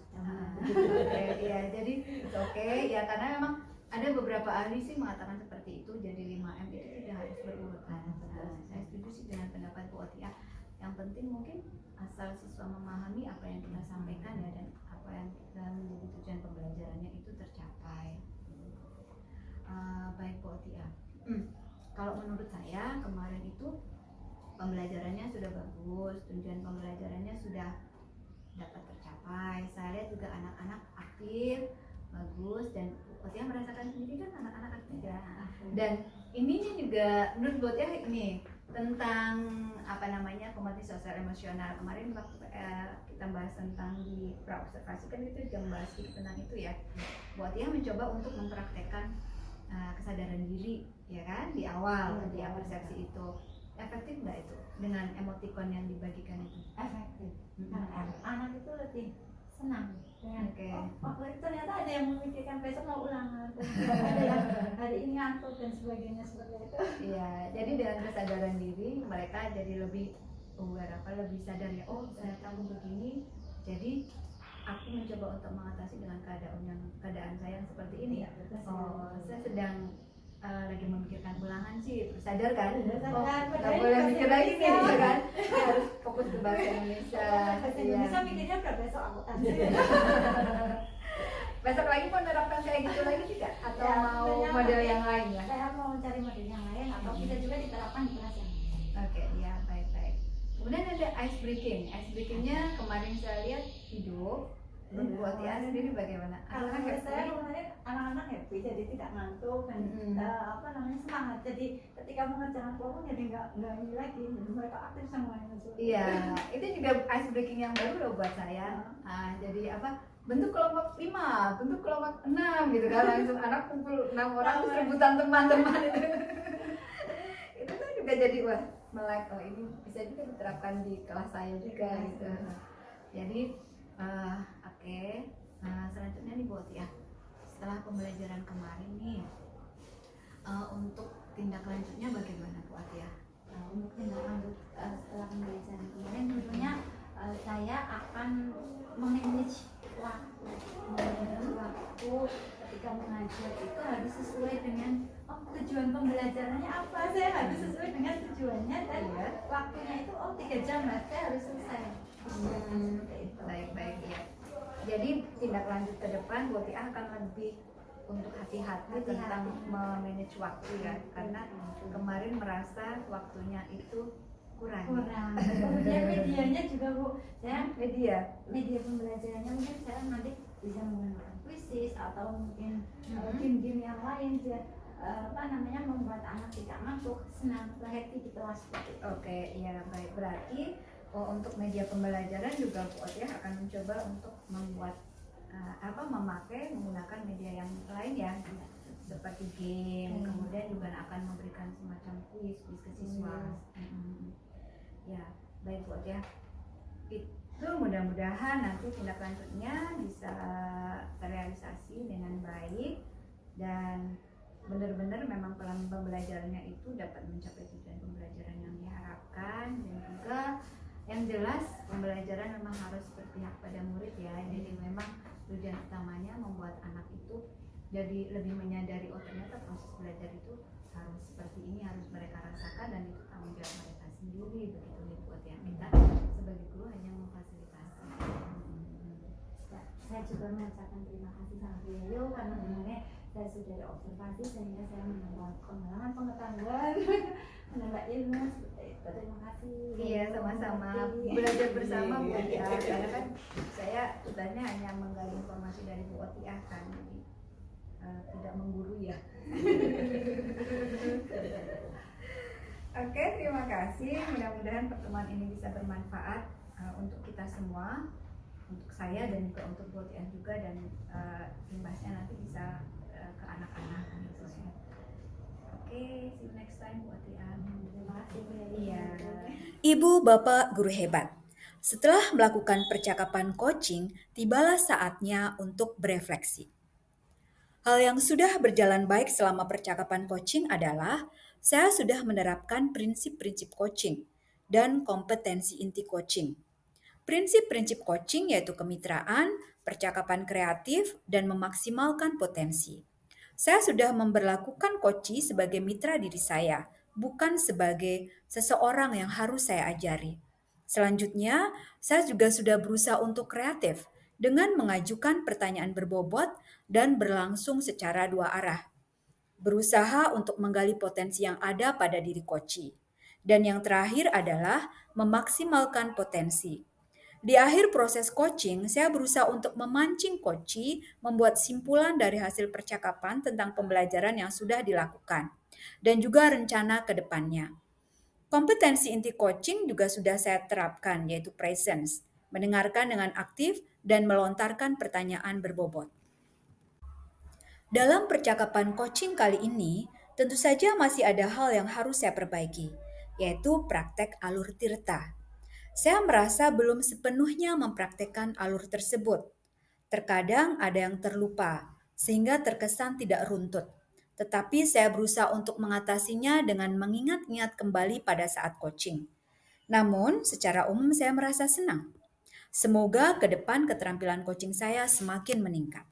ya, jadi oke ya, karena memang ada beberapa ahli sih mengatakan seperti itu. Jadi 5M itu tidak harus berurutan. Saya setuju sih dengan pendapat Bu Otiah. Yang penting mungkin asal siswa memahami apa yang kita sampaikan ya, dan apa yang kita menjadi tujuan pembelajarannya itu tercapai. Baik Bu Otiah. Kalau menurut saya kemarin itu pembelajarannya sudah bagus, tujuan pembelajarannya sudah dapat tercapai. Saya lihat juga anak-anak aktif, bagus, dan Bu Otiah merasakan sendiri kan anak-anak aktif ya. Dan ininya juga menurut Bu Otiah ini tentang apa namanya kompetisi sosial emosional. Kemarin waktu kita bahas tentang di praobservasi kan itu juga membahas tentang itu ya. Bu Otiah mencoba untuk mempraktekkan kesadaran diri ya kan di awal persepsi itu. Efektif nggak itu dengan emotikon yang dibagikan itu? efektif. Anak itu lebih senang dengan itu ternyata ada yang memikirkan besok mau ulangan, ada yang hari ini ngantuk dan sebagainya seperti itu. Iya, jadi dengan kesadaran diri mereka jadi lebih aware, lebih sadar ya, oh saya tahu begini, jadi aku mencoba untuk mengatasi dengan keadaan saya yang seperti ini. Saya sedang lagi memikirkan ulangan sih, sadar kan? Nggak boleh mikir lagi nih, gitu kan? Harus fokus ke bahasa Indonesia. Bahasa Indonesia mikirnya udah besok aku kasih. Besok lagi mau menerapkan kayak gitu lagi tidak? Atau Ya, mau sebenarnya model yang lain ya? Saya mau mencari model yang lain atau bisa juga diterapkan di kelas yang lain. Oke, ya baik. Kemudian ada ice breaking. Ice breakingnya kemarin saya lihat hidup. Bu Otiah sendiri bagaimana? Kalau menurut saya kemarin anak-anak happy, jadi tidak ngantuk dan semangat. Jadi ketika mengerjakan kelompok jadi nggak ini lagi, jadi mereka aktif semuanya. Iya, itu juga ice breaking yang baru loh buat saya. Jadi apa? Bentuk kelompok 5, bentuk kelompok 6 gitu kan, langsung anak kumpul 6 orang terus rebutan teman-teman itu tuh juga jadi wah melek, oh ini bisa juga diterapkan di kelas saya juga gitu. Jadi oke. Selanjutnya nih Bu Otiah, setelah pembelajaran kemarin nih untuk tindak lanjutnya bagaimana Bu Otiah? Untuk tindak lanjut setelah pembelajaran kemarin tentunya saya akan memanage waktu ketika mengajar itu harus sesuai dengan tujuan pembelajarannya apa. Saya harus sesuai dengan tujuannya dan waktunya itu 3 jam saya harus selesai. Baik ya. Jadi tindak lanjut ke depan Bu Otiah akan lebih untuk hati-hati tentang memanage waktu ya, karena kemarin merasa waktunya itu kurang. Kemudian medianya juga Bu, saya media pembelajarannya mungkin saya nanti bisa menggunakan kuisis atau mungkin game-game yang lain membuat anak tidak ngantuk, senang, happy gitu lah seperti itu. Oke, ya baik, berarti untuk media pembelajaran juga Bu Otiah akan mencoba untuk membuat menggunakan media yang lain ya, seperti game, kemudian juga akan memberikan semacam kuis ke siswa. Ya, baik Bu Otiah. Itu mudah-mudahan nanti tindak lanjutnya bisa terrealisasi dengan baik dan benar-benar memang pelan pembelajarannya itu dapat mencapai tujuan pembelajaran yang diharapkan, dan juga yang jelas pembelajaran memang harus berpihak pada murid ya. Jadi memang tujuan utamanya membuat anak itu jadi lebih menyadari ternyata proses belajar itu harus seperti ini, harus mereka rasakan, dan itu tanggung jawab mereka sendiri, begitu nih buat yang kita sebagai guru hanya memfasilitasi. Saya juga mengucapkan terima kasih sama Bu Yayu karena sebenarnya saya sudah ada observasi sehingga saya menambah pengetahuan, menambah ilmu seperti itu. Terima kasih. Iya, sama-sama. Belajar bersama Bu Otiah. Karena kan saya tugasnya hanya menggali informasi dari Bu Otiah kan, jadi tidak mengguru ya. Oke, terima kasih. Mudah-mudahan pertemuan ini bisa bermanfaat untuk kita semua, untuk saya dan juga untuk Bu Otiah juga, dan imbasnya nanti bisa ke anak-anak gitu. Oke, see you next time Bu Otiah. Terima kasih Bu. Iya. Ibu, Bapak, guru hebat. Setelah melakukan percakapan coaching, tibalah saatnya untuk berefleksi. Hal yang sudah berjalan baik selama percakapan coaching adalah saya sudah menerapkan prinsip-prinsip coaching dan kompetensi inti coaching. Prinsip-prinsip coaching yaitu kemitraan, percakapan kreatif, dan memaksimalkan potensi. Saya sudah memberlakukan coaching sebagai mitra diri saya, bukan sebagai seseorang yang harus saya ajari. Selanjutnya, saya juga sudah berusaha untuk kreatif dengan mengajukan pertanyaan berbobot dan berlangsung secara dua arah. Berusaha untuk menggali potensi yang ada pada diri coaching. Dan yang terakhir adalah memaksimalkan potensi. Di akhir proses coaching, saya berusaha untuk memancing coachee membuat simpulan dari hasil percakapan tentang pembelajaran yang sudah dilakukan, dan juga rencana ke depannya. Kompetensi inti coaching juga sudah saya terapkan, yaitu presence, mendengarkan dengan aktif, dan melontarkan pertanyaan berbobot. Dalam percakapan coaching kali ini, tentu saja masih ada hal yang harus saya perbaiki, yaitu praktek alur tirta. Saya merasa belum sepenuhnya mempraktekkan alur tersebut. Terkadang ada yang terlupa, sehingga terkesan tidak runtut. Tetapi saya berusaha untuk mengatasinya dengan mengingat-ingat kembali pada saat coaching. Namun, secara umum saya merasa senang. Semoga ke depan keterampilan coaching saya semakin meningkat.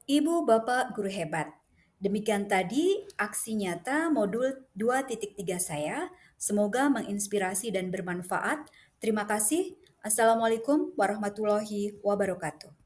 Ibu, Bapak, guru hebat. Demikian tadi aksi nyata modul 2.3 saya. Semoga menginspirasi dan bermanfaat. Terima kasih. Assalamualaikum warahmatullahi wabarakatuh.